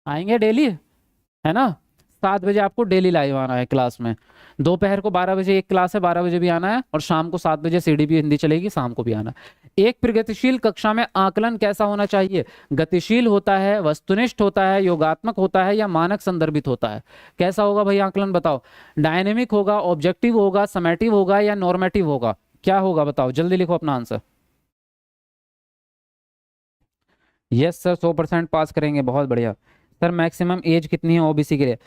आएंगे डेली, है ना। 7 बजे आपको डेली लाइव आना है क्लास में। दोपहर को 12 बजे एक क्लास है, 12 बजे भी आना है, और शाम को 7 बजे सीडीपी हिंदी चलेगी, शाम को भी आना है। एक प्रगतिशील कक्षा में आकलन कैसा होना चाहिए? गतिशील होता है, वस्तुनिष्ठ होता है, योगात्मक होता है, या मानक संदर्भित होता है? कैसा होगा भाई आकलन, बताओ। डायनेमिक होगा, ऑब्जेक्टिव होगा, समेटिव होगा, या नॉर्मेटिव होगा? क्या होगा बताओ, जल्दी लिखो अपना आंसर। यस सर, 100% पास करेंगे, बहुत बढ़िया। सर मैक्सिमम एज कितनी है ओबीसी के लिए?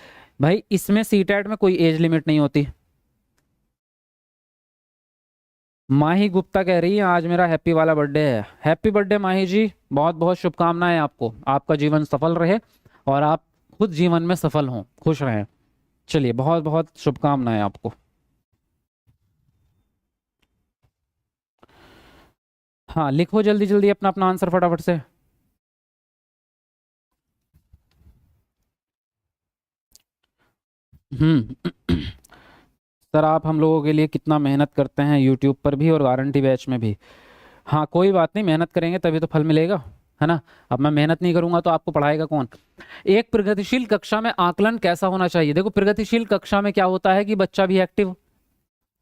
भाई इसमें सीटेट में कोई एज लिमिट नहीं होती। माही गुप्ता कह रही है आज मेरा हैप्पी वाला बर्थडे है। हैप्पी बर्थडे माही जी, बहुत बहुत शुभकामनाएं आपको, आपका जीवन सफल रहे और आप खुद जीवन में सफल हों, खुश रहें। चलिए, बहुत बहुत शुभकामनाएं आपको। हाँ लिखो जल्दी जल्दी अपना अपना आंसर फटाफट से। सर आप हम लोगों के लिए कितना मेहनत करते हैं यूट्यूब पर भी और गारंटी बैच में भी। हाँ कोई बात नहीं, मेहनत करेंगे तभी तो फल मिलेगा, है ना। अब मैं मेहनत नहीं करूंगा तो आपको पढ़ाएगा कौन? एक प्रगतिशील कक्षा में आकलन कैसा होना चाहिए? देखो प्रगतिशील कक्षा में क्या होता है कि बच्चा भी एक्टिव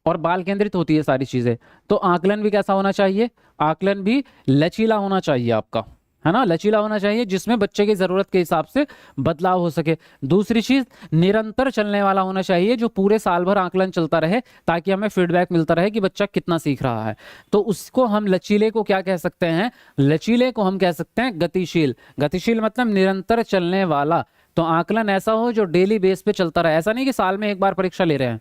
और बाल केंद्रित होती है सारी चीजें, तो आकलन भी कैसा होना चाहिए? आकलन भी लचीला होना चाहिए आपका, है ना, लचीला होना चाहिए, जिसमें बच्चे की जरूरत के हिसाब से बदलाव हो सके। दूसरी चीज, निरंतर चलने वाला होना चाहिए, जो पूरे साल भर आकलन चलता रहे, ताकि हमें फीडबैक मिलता रहे कि बच्चा कितना सीख रहा है। तो उसको हम लचीले को क्या कह सकते हैं? लचीले को हम कह सकते हैं गतिशील। गतिशील मतलब निरंतर चलने वाला। तो आकलन ऐसा हो जो डेली बेस पे चलता रहे, ऐसा नहीं कि साल में एक बार परीक्षा ले रहे हैं,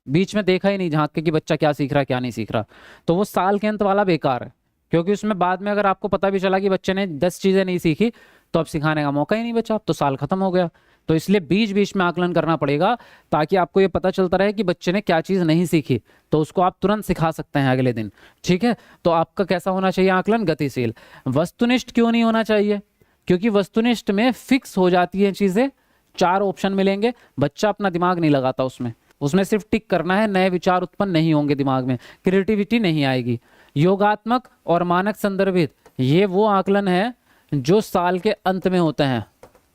बीच में देखा ही नहीं झांक के कि बच्चा क्या सीख रहा है क्या नहीं सीख रहा, तो वो साल के अंत वाला बेकार है। क्योंकि उसमें बाद में अगर आपको पता भी चला कि बच्चे ने 10 चीजें नहीं सीखी, तो अब सिखाने का मौका ही नहीं बचा, तो साल खत्म हो गया। तो इसलिए बीच बीच में आकलन करना पड़ेगा, ताकि आपको ये पता चलता रहे कि बच्चे ने क्या चीज नहीं सीखी, तो उसको आप तुरंत सिखा सकते हैं अगले दिन। ठीक है, तो आपका कैसा होना चाहिए आकलन? गतिशील। वस्तुनिष्ठ क्यों नहीं होना चाहिए? क्योंकि वस्तुनिष्ठ में फिक्स हो जाती है चीजें, 4 ऑप्शन मिलेंगे, बच्चा अपना दिमाग नहीं लगाता उसमें, उसमें सिर्फ टिक करना है, नए विचार उत्पन्न नहीं होंगे दिमाग में, क्रिएटिविटी नहीं आएगी। योगात्मक और मानक संदर्भित ये वो आकलन है जो साल के अंत में होते हैं,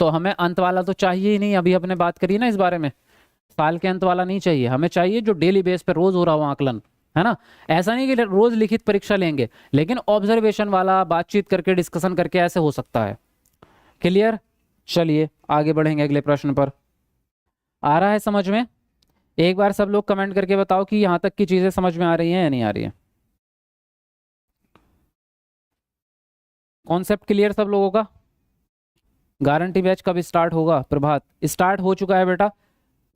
तो हमें अंत वाला तो चाहिए ही नहीं, अभी अपने बात करी ना इस बारे में, साल के अंत वाला नहीं चाहिए, हमें चाहिए जो डेली बेस पे रोज हो रहा हो आकलन, है ना। ऐसा नहीं कि रोज लिखित परीक्षा लेंगे, लेकिन ऑब्जर्वेशन वाला, बातचीत करके, डिस्कशन करके ऐसे हो सकता है। क्लियर? चलिए आगे बढ़ेंगे अगले प्रश्न पर। आ रहा है समझ में? एक बार सब लोग कमेंट करके बताओ कि यहां तक की चीजें समझ में आ रही हैं या नहीं आ रही है। कॉन्सेप्ट क्लियर सब लोगों का? गारंटी बैच कब स्टार्ट होगा? प्रभात स्टार्ट हो चुका है बेटा,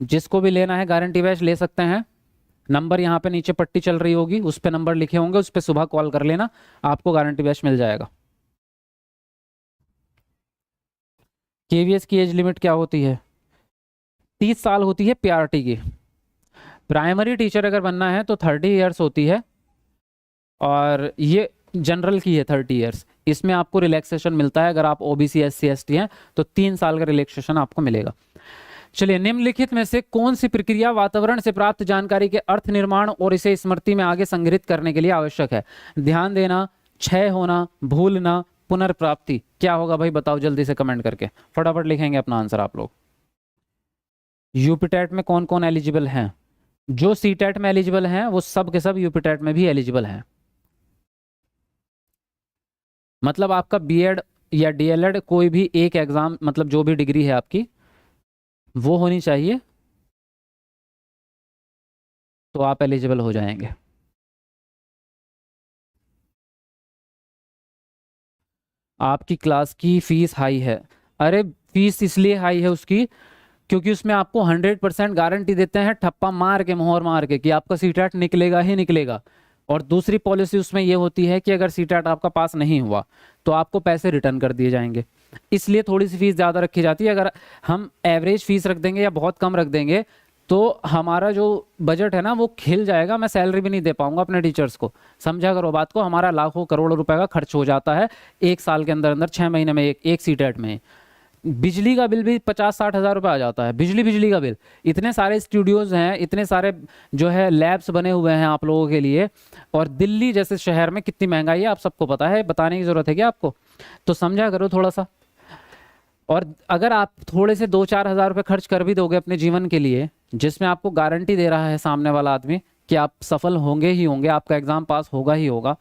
जिसको भी लेना है गारंटी बैच ले सकते हैं। नंबर यहाँ पे नीचे पट्टी चल रही होगी, उस पे नंबर लिखे होंगे, उस पे सुबह कॉल कर लेना, आपको गारंटी बैच मिल जाएगा। केवीएस की एज लिमिट क्या होती है? 30 साल होती है पीआरटी की। प्राइमरी टीचर अगर बनना है तो 30 ईयर्स होती है, और ये जनरल की है 30 ईयर्स। इसमें आपको रिलैक्सेशन मिलता है, अगर आप ओबीसी एससी एसटी हैं तो 3 साल का रिलैक्सेशन आपको मिलेगा। चलिए, निम्नलिखित में से कौन सी प्रक्रिया वातावरण से प्राप्त जानकारी के अर्थ निर्माण और इसे स्मृति में आगे संग्रहित करने के लिए आवश्यक है? ध्यान देना, क्षय होना, भूलना, पुनर्प्राप्ति। क्या होगा भाई बताओ जल्दी से कमेंट करके, फटाफट लिखेंगे अपना आंसर आप लोग। यूपीटेट में कौन कौन एलिजिबल हैं? जो सीटेट में एलिजिबल हैं वो सब के सब यूपीटेट में भी एलिजिबल हैं। मतलब आपका बीएड या डीएलएड कोई भी एक एग्जाम, मतलब जो भी डिग्री है आपकी वो होनी चाहिए, तो आप एलिजिबल हो जाएंगे। आपकी क्लास की फीस हाई है। अरे फीस इसलिए हाई है उसकी क्योंकि उसमें आपको 100% गारंटी देते हैं, ठप्पा मार के, मोहर मार के, कि आपका सीटेट निकलेगा ही निकलेगा। और दूसरी पॉलिसी उसमें ये होती है कि अगर सीटेट आपका पास नहीं हुआ तो आपको पैसे रिटर्न कर दिए जाएंगे, इसलिए थोड़ी सी फीस ज़्यादा रखी जाती है। अगर हम एवरेज फीस रख देंगे या बहुत कम रख देंगे तो हमारा जो बजट है ना वो खिल जाएगा, मैं सैलरी भी नहीं दे पाऊंगा अपने टीचर्स को। समझा करो बात को, हमारा लाखों करोड़ों रुपए का खर्च हो जाता है एक साल के अंदर अंदर, 6 महीने में एक सीटेट में। बिजली का बिल भी 50-60 हज़ार रुपये आ जाता है, बिजली का बिल। इतने सारे स्टूडियोज़ हैं, इतने सारे जो है लैब्स बने हुए हैं आप लोगों के लिए, और दिल्ली जैसे शहर में कितनी महंगाई है आप सबको पता है, बताने की ज़रूरत है क्या आपको? तो समझा करो थोड़ा सा। और अगर आप थोड़े से 2-4 हज़ार रुपये खर्च कर भी दोगे अपने जीवन के लिए, जिसमें आपको गारंटी दे रहा है सामने वाला आदमी कि आप सफल होंगे ही होंगे, आपका एग्ज़ाम पास होगा ही होगा,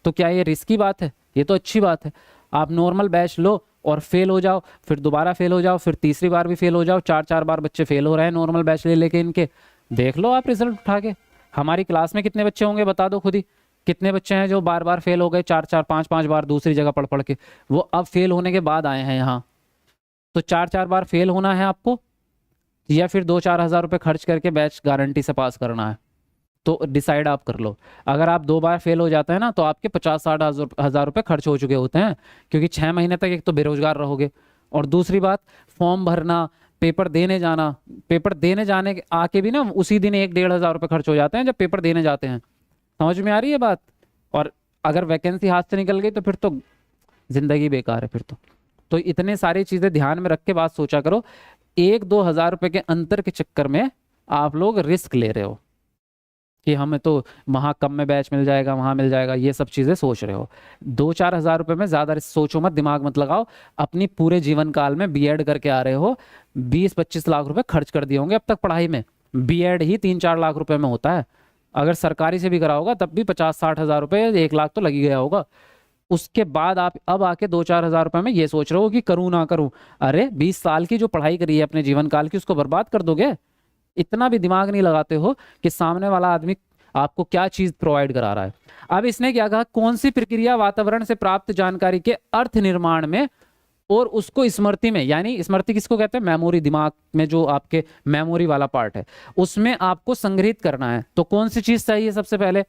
तो क्या ये रिस्की बात है? ये तो अच्छी बात है। आप नॉर्मल बैच लो और फेल हो जाओ, फिर दोबारा फेल हो जाओ, फिर तीसरी बार भी फेल हो जाओ, 4-4 बार बच्चे फेल हो रहे हैं नॉर्मल बैच ले लेके इनके, देख लो आप रिजल्ट उठा के। हमारी क्लास में कितने बच्चे होंगे बता दो खुद ही, कितने बच्चे हैं जो बार बार फेल हो गए, 4-4 5-5 बार दूसरी जगह पढ़ पढ़ के, वो अब फेल होने के बाद आए हैं यहाँ। तो 4-4 बार फेल होना है आपको, या फिर 2-4 हज़ार रुपये खर्च करके बैच गारंटी से पास करना है? तो डिसाइड आप कर लो। अगर आप 2 बार फेल हो जाते हैं ना तो आपके 50-60 हज़ार रुपये खर्च हो चुके होते हैं, क्योंकि 6 महीने तक एक तो बेरोजगार रहोगे, और दूसरी बात फॉर्म भरना, पेपर देने जाना, पेपर देने जाने आके भी ना उसी दिन 1-1.5 हज़ार रुपये खर्च हो जाते हैं जब पेपर देने जाते हैं। समझ में आ रही है बात? और अगर वैकेंसी हाथ से निकल गई तो फिर तो जिंदगी बेकार है फिर तो इतने सारी चीज़ें ध्यान में रख के बात सोचा करो। 1-2 हज़ार रुपये के अंतर के चक्कर में आप लोग रिस्क ले रहे हो कि हमें तो वहाँ कम में बैच मिल जाएगा, वहाँ मिल जाएगा, ये सब चीज़ें सोच रहे हो। 2-4 हज़ार रुपये में ज़्यादा सोचो मत, दिमाग मत लगाओ। अपनी पूरे जीवन काल में बीएड करके आ रहे हो, 20-25 लाख रुपए खर्च कर दिए होंगे अब तक पढ़ाई में। बीएड ही 3-4 लाख रुपए में होता है, अगर सरकारी से भी करा होगा तब भी 50-60 हज़ार रुपये, 1 लाख तो लग ही गया होगा। उसके बाद आप अब आके 2-4 हज़ार रुपये में ये सोच रहे हो कि करूँ ना करूँ। अरे 20 साल की जो पढ़ाई करी है अपने जीवन काल की, उसको बर्बाद कर दोगे? इतना भी दिमाग नहीं लगाते हो कि सामने वाला आदमी आपको क्या चीज प्रोवाइड करा रहा है। अब इसने क्या कहा, कौन सी प्रक्रिया वातावरण से प्राप्त जानकारी के अर्थ निर्माण में और उसको स्मृति में, यानी स्मृति किसको कहते हैं? मेमोरी, दिमाग में जो आपके मेमोरी वाला पार्ट है उसमें आपको संग्रहित करना है। तो कौन सी चीज चाहिए? सबसे पहले,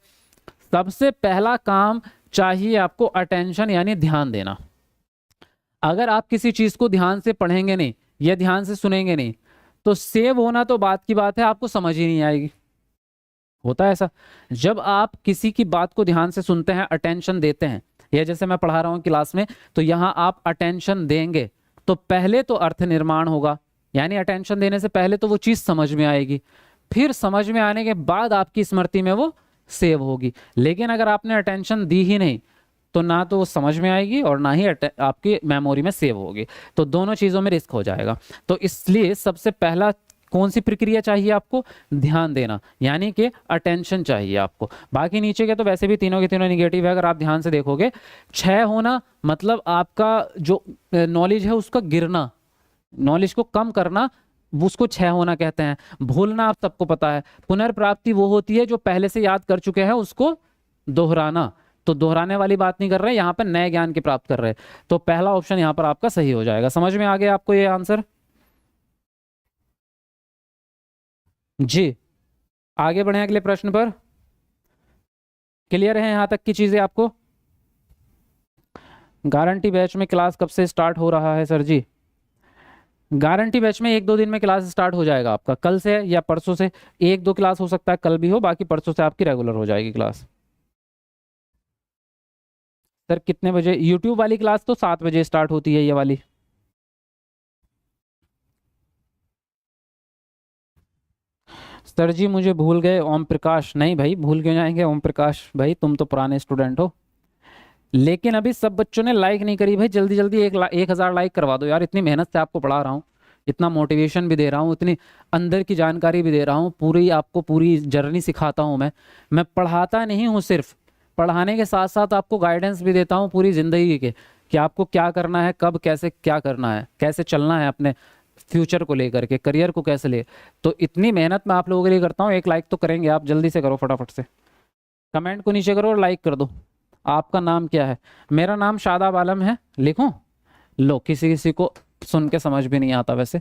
सबसे पहला काम चाहिए आपको अटेंशन, यानी ध्यान देना। अगर आप किसी चीज को ध्यान से पढ़ेंगे नहीं या ध्यान से सुनेंगे नहीं तो सेव होना तो बात की बात है, आपको समझ ही नहीं आएगी। होता है ऐसा, जब आप किसी की बात को ध्यान से सुनते हैं, अटेंशन देते हैं, या जैसे मैं पढ़ा रहा हूं क्लास में, तो यहां आप अटेंशन देंगे तो पहले तो अर्थ निर्माण होगा, यानी अटेंशन देने से पहले तो वो चीज़ समझ में आएगी, फिर समझ में आने के बाद आपकी स्मृति में वो सेव होगी। लेकिन अगर आपने अटेंशन दी ही नहीं तो ना तो वो समझ में आएगी और ना ही आपकी मेमोरी में सेव होगी, तो दोनों चीज़ों में रिस्क हो जाएगा। तो इसलिए सबसे पहला कौन सी प्रक्रिया चाहिए आपको? ध्यान देना, यानी कि अटेंशन चाहिए आपको। बाकी नीचे के तो वैसे भी तीनों के तीनों निगेटिव है। अगर आप ध्यान से देखोगे, 6 होना मतलब आपका जो नॉलेज है उसका गिरना, नॉलेज को कम करना, उसको 6 होना कहते हैं। भूलना आप सबको पता है। पुनर्प्राप्ति वो होती है जो पहले से याद कर चुके हैं उसको दोहराना, तो दोहराने वाली बात नहीं कर रहे, यहाँ पर नए ज्ञान की प्राप्त कर रहे हैं। तो पहला ऑप्शन यहाँ पर आपका सही हो जाएगा। समझ में आ गया आपको ये आंसर? जी, आगे बढ़े अगले प्रश्न पर। क्लियर है यहाँ तक की चीजें आपको? गारंटी बैच में क्लास कब से स्टार्ट हो रहा है सर जी? गारंटी बैच में 1-2 दिन में क्लास स्टार्ट हो जाएगा आपका, कल से या परसों से। 1-2 क्लास हो सकता है कल भी हो, बाकी परसों से आपकी रेगुलर हो जाएगी क्लास। सर कितने बजे? यूट्यूब वाली क्लास तो 7 बजे स्टार्ट होती है ये वाली। सर जी मुझे भूल गए ओम प्रकाश। नहीं भाई, भूल क्यों जाएंगे ओम प्रकाश भाई, तुम तो पुराने स्टूडेंट हो। लेकिन अभी सब बच्चों ने लाइक नहीं करी भाई, जल्दी जल्दी 1,000 लाइक करवा दो यार। इतनी मेहनत से आपको पढ़ा रहा हूँ, इतना मोटिवेशन भी दे रहा हूँ, इतनी अंदर की जानकारी भी दे रहा हूँ, पूरी आपको पूरी जर्नी सिखाता हूँ। मैं पढ़ाता नहीं हूँ सिर्फ, पढ़ाने के साथ साथ आपको गाइडेंस भी देता हूँ पूरी ज़िंदगी के, कि आपको क्या करना है, कब कैसे क्या करना है, कैसे चलना है अपने फ्यूचर को लेकर के, करियर को कैसे ले। तो इतनी मेहनत मैं आप लोगों के लिए करता हूँ। 1 लाइक तो करेंगे आप, जल्दी से करो फटाफट से, कमेंट को नीचे करो और लाइक कर दो। आपका नाम क्या है? मेरा नाम शादाब आलम है। लिखूं? लो, किसी किसी को सुन के समझ भी नहीं आता वैसे।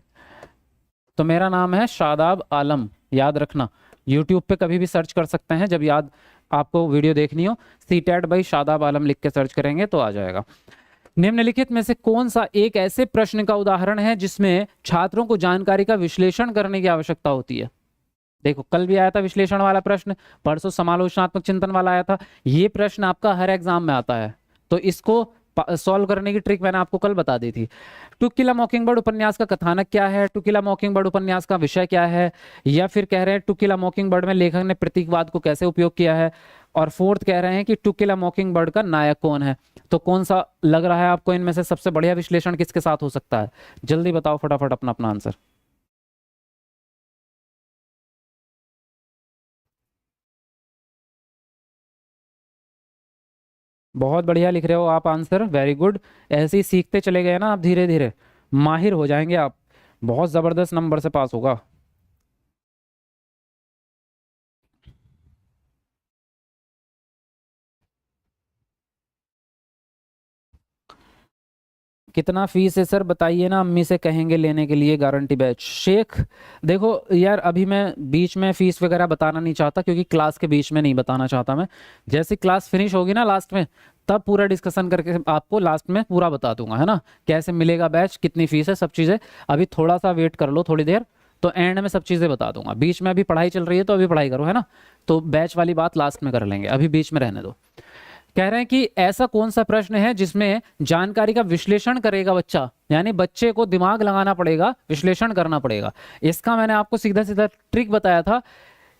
तो मेरा नाम है शादाब आलम, याद रखना। यूट्यूब पे कभी भी सर्च कर सकते हैं, जब याद आपको वीडियो देखनी हो, सीटेट बाई शादाब आलम लिख के सर्च करेंगे तो आ जाएगा। निम्नलिखित में से कौन सा एक ऐसे प्रश्न का उदाहरण है जिसमें छात्रों को जानकारी का विश्लेषण करने की आवश्यकता होती है? देखो, कल भी आया था विश्लेषण वाला प्रश्न, परसों समालोचनात्मक चिंतन वाला आया था। ये प्रश्न आपका हर एग्जाम में आता है, तो इसको सॉल्व करने की ट्रिक मैंने आपको कल बता दी थी। टू किल अ मॉकिंगबर्ड उपन्यास का कथानक क्या है? टू किल अ मॉकिंगबर्ड उपन्यास का विषय क्या है? या फिर कह रहे हैं टू किल अ मॉकिंगबर्ड में लेखक ने प्रतीकवाद को कैसे उपयोग किया है? और फोर्थ कह रहे हैं कि टू किल अ मॉकिंगबर्ड का नायक कौन है? तो कौन सा लग रहा है आपको इनमें से सबसे बढ़िया विश्लेषण किसके साथ हो सकता है? जल्दी बताओ फटाफट अपना अपना आंसर। बहुत बढ़िया लिख रहे हो आप आंसर, वेरी गुड। ऐसे ही सीखते चले गए ना आप, धीरे धीरे माहिर हो जाएंगे आप, बहुत ज़बरदस्त नंबर से पास होगा। कितना फीस है सर बताइए ना, अम्मी से कहेंगे लेने के लिए गारंटी बैच। शेख, देखो यार, अभी मैं बीच में फीस वगैरह बताना नहीं चाहता, क्योंकि क्लास के बीच में नहीं बताना चाहता मैं। जैसे क्लास फिनिश होगी ना लास्ट में, तब पूरा डिस्कशन करके आपको लास्ट में पूरा बता दूंगा, है ना, कैसे मिलेगा बैच, कितनी फीस है, सब चीज़ें। अभी थोड़ा सा वेट कर लो, थोड़ी देर, तो एंड में सब चीज़ें बता दूंगा। बीच में अभी पढ़ाई चल रही है तो अभी पढ़ाई करो, है ना, तो बैच वाली बात लास्ट में कर लेंगे, अभी बीच में रहने दो। कह रहे हैं कि ऐसा कौन सा प्रश्न है जिसमें जानकारी का विश्लेषण करेगा बच्चा, यानी बच्चे को दिमाग लगाना पड़ेगा, विश्लेषण करना पड़ेगा। इसका मैंने आपको सीधा सीधा ट्रिक बताया था,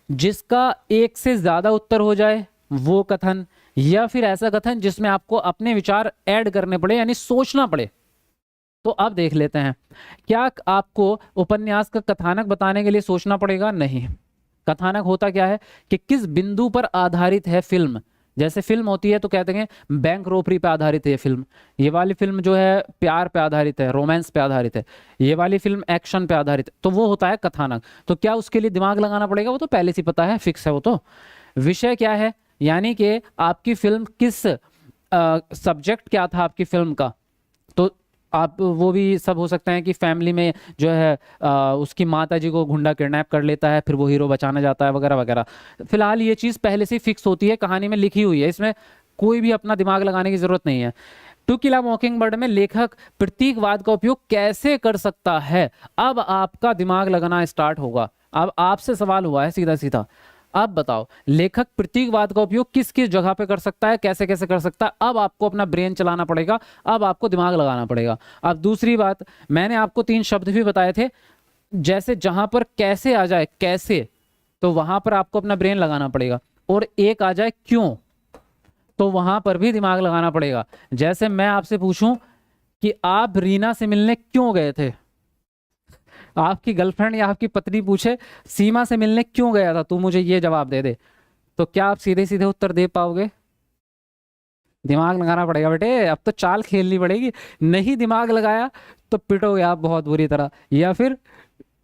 जिसका एक से ज्यादा उत्तर हो जाए वो कथन, या फिर ऐसा कथन जिसमें आपको अपने विचार ऐड करने पड़े, यानी सोचना पड़े। तो अब देख लेते हैं, क्या आपको उपन्यास का कथानक बताने के लिए सोचना पड़ेगा? नहीं। कथानक होता क्या है कि किस बिंदु पर आधारित है फिल्म। जैसे फिल्म होती है तो कहते हैं बैंक रोबरी पे आधारित है ये फिल्म, ये वाली फिल्म जो है प्यार पे आधारित है, रोमांस पे आधारित है, ये वाली फिल्म एक्शन पे आधारित है, तो वो होता है कथानक। तो क्या उसके लिए दिमाग लगाना पड़ेगा? वो तो पहले से पता है, फिक्स है वो तो। विषय क्या है, यानी कि आपकी फिल्म किस सब्जेक्ट क्या था आपकी फिल्म का, तो आप वो भी सब हो सकते हैं कि फैमिली में जो है उसकी माता जी को गुंडा किडनैप कर लेता है, फिर वो हीरो बचाने जाता है, वगैरह वगैरह। फिलहाल ये चीज़ पहले से ही फिक्स होती है, कहानी में लिखी हुई है, इसमें कोई भी अपना दिमाग लगाने की जरूरत नहीं है। टू किल अ मॉकिंगबर्ड में लेखक प्रतीकवाद का उपयोग कैसे कर सकता है? अब आपका दिमाग लगना स्टार्ट होगा। अब आपसे सवाल हुआ है सीधा सीधा, अब बताओ लेखक प्रतीकवाद का उपयोग किस किस जगह पे कर सकता है, कैसे कैसे कर सकता है? अब आपको अपना ब्रेन चलाना पड़ेगा, अब आपको दिमाग लगाना पड़ेगा। अब दूसरी बात, मैंने आपको 3 शब्द भी बताए थे, जैसे जहां पर कैसे आ जाए, कैसे, तो वहां पर आपको अपना ब्रेन लगाना पड़ेगा। और एक आ जाए क्यों, तो वहां पर भी दिमाग लगाना पड़ेगा। जैसे मैं आपसे पूछूं कि आप रीना से मिलने क्यों गए थे, आपकी गर्लफ्रेंड या आपकी पत्नी पूछे सीमा से मिलने क्यों गया था, तू मुझे ये जवाब दे दे, तो क्या आप सीधे सीधे उत्तर दे पाओगे? दिमाग लगाना पड़ेगा बेटे, अब तो चाल खेलनी पड़ेगी। नहीं दिमाग लगाया तो पिटोगे आप बहुत बुरी तरह, या फिर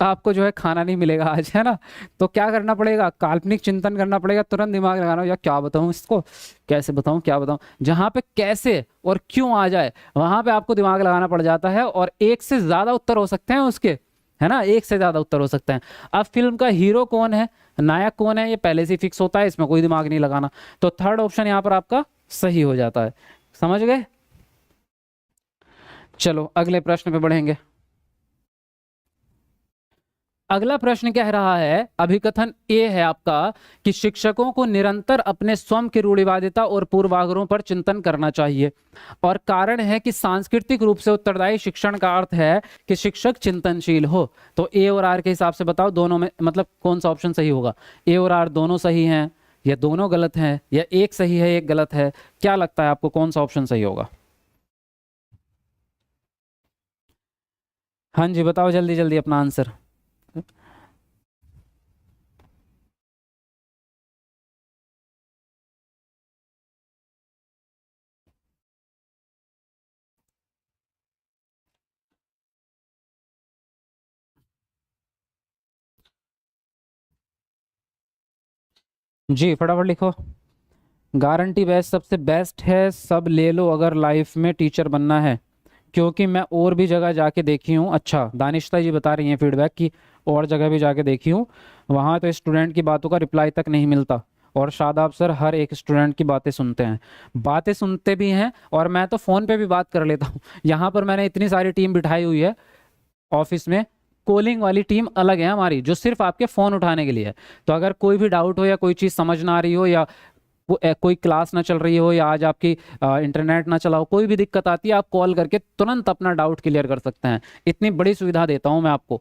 आपको जो है खाना नहीं मिलेगा आज, है ना। तो क्या करना पड़ेगा, काल्पनिक चिंतन करना पड़ेगा, तुरंत दिमाग लगाना, या क्या बताऊं इसको, कैसे बताऊं, क्या बताऊं। जहां पे कैसे और क्यों आ जाए वहां पे आपको दिमाग लगाना पड़ जाता है, और एक से ज्यादा उत्तर हो सकते हैं उसके, है ना, एक से ज्यादा उत्तर हो सकते हैं। अब फिल्म का हीरो कौन है, नायक कौन है, ये पहले से फिक्स होता है, इसमें कोई दिमाग नहीं लगाना। तो थर्ड ऑप्शन यहाँ पर आपका सही हो जाता है। समझ गए? चलो अगले प्रश्न पे बढ़ेंगे। अगला प्रश्न कह रहा है, अभिकथन ए है आपका कि शिक्षकों को निरंतर अपने स्वयं की रूढ़िवादिता और पूर्वाग्रहों पर चिंतन करना चाहिए, और कारण है कि सांस्कृतिक रूप से उत्तरदायी शिक्षण का अर्थ है कि शिक्षक चिंतनशील हो। तो ए और आर के हिसाब से बताओ, दोनों में मतलब कौन सा ऑप्शन सही होगा? ए और आर दोनों सही हैं, या दोनों गलत हैं, या एक सही है एक गलत है? क्या लगता है आपको कौन सा ऑप्शन सही होगा? हाँ जी बताओ जल्दी जल्दी अपना आंसर। जी फटाफट लिखो। गारंटी बेस्ट सबसे बेस्ट है, सब ले लो अगर लाइफ में टीचर बनना है, क्योंकि मैं और भी जगह जाके देखी हूँ। अच्छा दानिश्ता जी बता रही हैं फीडबैक की, और जगह भी जाके देखी हूँ, वहाँ तो स्टूडेंट की बातों का रिप्लाई तक नहीं मिलता, और शादाब सर हर एक स्टूडेंट की बातें सुनते हैं, बातें सुनते भी हैं, और मैं तो फ़ोन पे भी बात कर लेता हूँ। यहाँ पर मैंने इतनी सारी टीम बिठाई हुई है ऑफिस में, कॉलिंग वाली टीम अलग है हमारी जो सिर्फ आपके फ़ोन उठाने के लिए है। तो अगर कोई भी डाउट हो, या कोई चीज़ समझ ना आ रही हो, या कोई क्लास ना चल रही हो, या आज आपकी इंटरनेट ना चला हो, कोई भी दिक्कत आती है, आप कॉल करके तुरंत अपना डाउट क्लियर कर सकते हैं। इतनी बड़ी सुविधा देता हूं मैं आपको।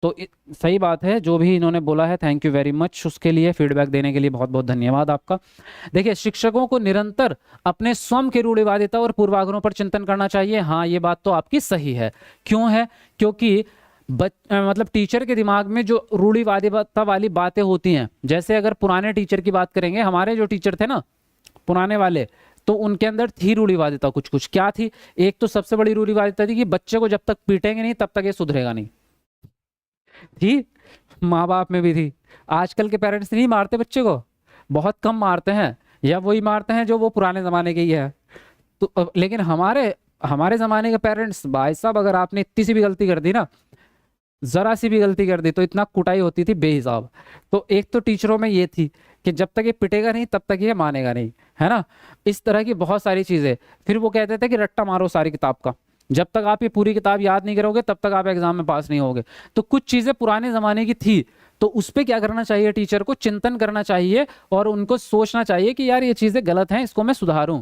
तो सही बात है जो भी इन्होंने बोला है, थैंक यू वेरी मच उसके लिए, फीडबैक देने के लिए बहुत बहुत धन्यवाद आपका। देखिए शिक्षकों को निरंतर अपने स्वयं की रूढ़िवादिता और पूर्वाग्रहों पर चिंतन करना चाहिए। हाँ ये बात तो आपकी सही है। क्यों है? क्योंकि मतलब टीचर के दिमाग में जो रूढ़िवादिता वाली बातें होती हैं, जैसे अगर पुराने टीचर की बात करेंगे, हमारे जो टीचर थे ना पुराने वाले, तो उनके अंदर थी रूढ़िवादिता कुछ कुछ। क्या थी? एक तो सबसे बड़ी रूढ़िवादिता थी कि बच्चे को जब तक पीटेंगे नहीं तब तक ये सुधरेगा नहीं। थी, माँ बाप में भी थी। आजकल के पेरेंट्स नहीं मारते बच्चे को, बहुत कम मारते हैं, या वही मारते हैं जो वो पुराने जमाने के ही है। तो लेकिन हमारे हमारे जमाने के पेरेंट्स, भाई साहब अगर आपने इतनी सी भी गलती कर दी ना, जरा सी भी गलती कर दी, तो इतना कुटाई होती थी बेहिसाब। तो एक तो टीचरों में ये थी कि जब तक ये पिटेगा नहीं तब तक ये मानेगा नहीं, है ना। इस तरह की बहुत सारी चीजें। फिर वो कहते थे कि रट्टा मारो सारी किताब का, जब तक आप ये पूरी किताब याद नहीं करोगे तब तक आप एग्जाम में पास नहीं होगे। तो कुछ चीजें पुराने जमाने की थी, तो उस पर क्या करना चाहिए, टीचर को चिंतन करना चाहिए, और उनको सोचना चाहिए कि यार ये चीजें गलत हैं, इसको मैं सुधारूं।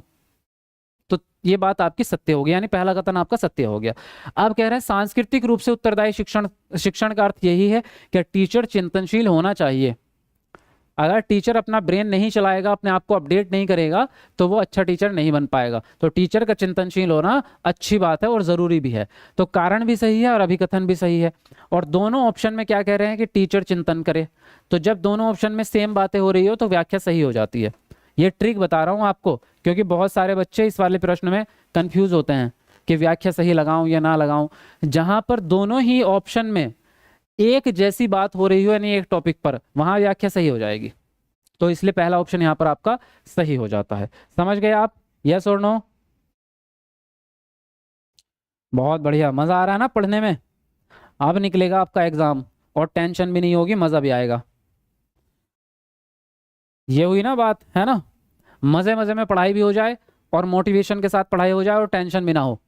तो ये बात आपकी सत्य हो गई, यानी पहला कथन आपका सत्य हो गया। अब कह रहे हैं सांस्कृतिक रूप से उत्तरदायी शिक्षण, शिक्षण का अर्थ यही है कि टीचर चिंतनशील होना चाहिए। अगर टीचर अपना ब्रेन नहीं चलाएगा, अपने आप को अपडेट नहीं करेगा, तो वो अच्छा टीचर नहीं बन पाएगा। तो टीचर का चिंतनशील होना अच्छी बात है और जरूरी भी है। तो कारण भी सही है और अभिकथन भी सही है। और दोनों ऑप्शन में क्या कह रहे हैं कि टीचर चिंतन करे। तो जब दोनों ऑप्शन में सेम बातें हो रही हो तो व्याख्या सही हो जाती है। ये ट्रिक बता रहा हूं आपको, क्योंकि बहुत सारे बच्चे इस वाले प्रश्न में कंफ्यूज होते हैं कि व्याख्या सही लगाऊं या ना लगाऊं। जहां पर दोनों ही ऑप्शन में एक जैसी बात हो रही हो, यानी एक टॉपिक पर, वहां व्याख्या सही हो जाएगी। तो इसलिए पहला ऑप्शन यहां पर आपका सही हो जाता है। समझ गए आप? यस और नो? बहुत बढ़िया, मजा आ रहा है ना पढ़ने में? अब निकलेगा आपका एग्जाम, और टेंशन भी नहीं होगी, मजा भी आएगा। ये हुई ना बात, है ना। मजे मजे में पढ़ाई भी हो जाए, और मोटिवेशन के साथ पढ़ाई हो जाए, और टेंशन भी ना हो।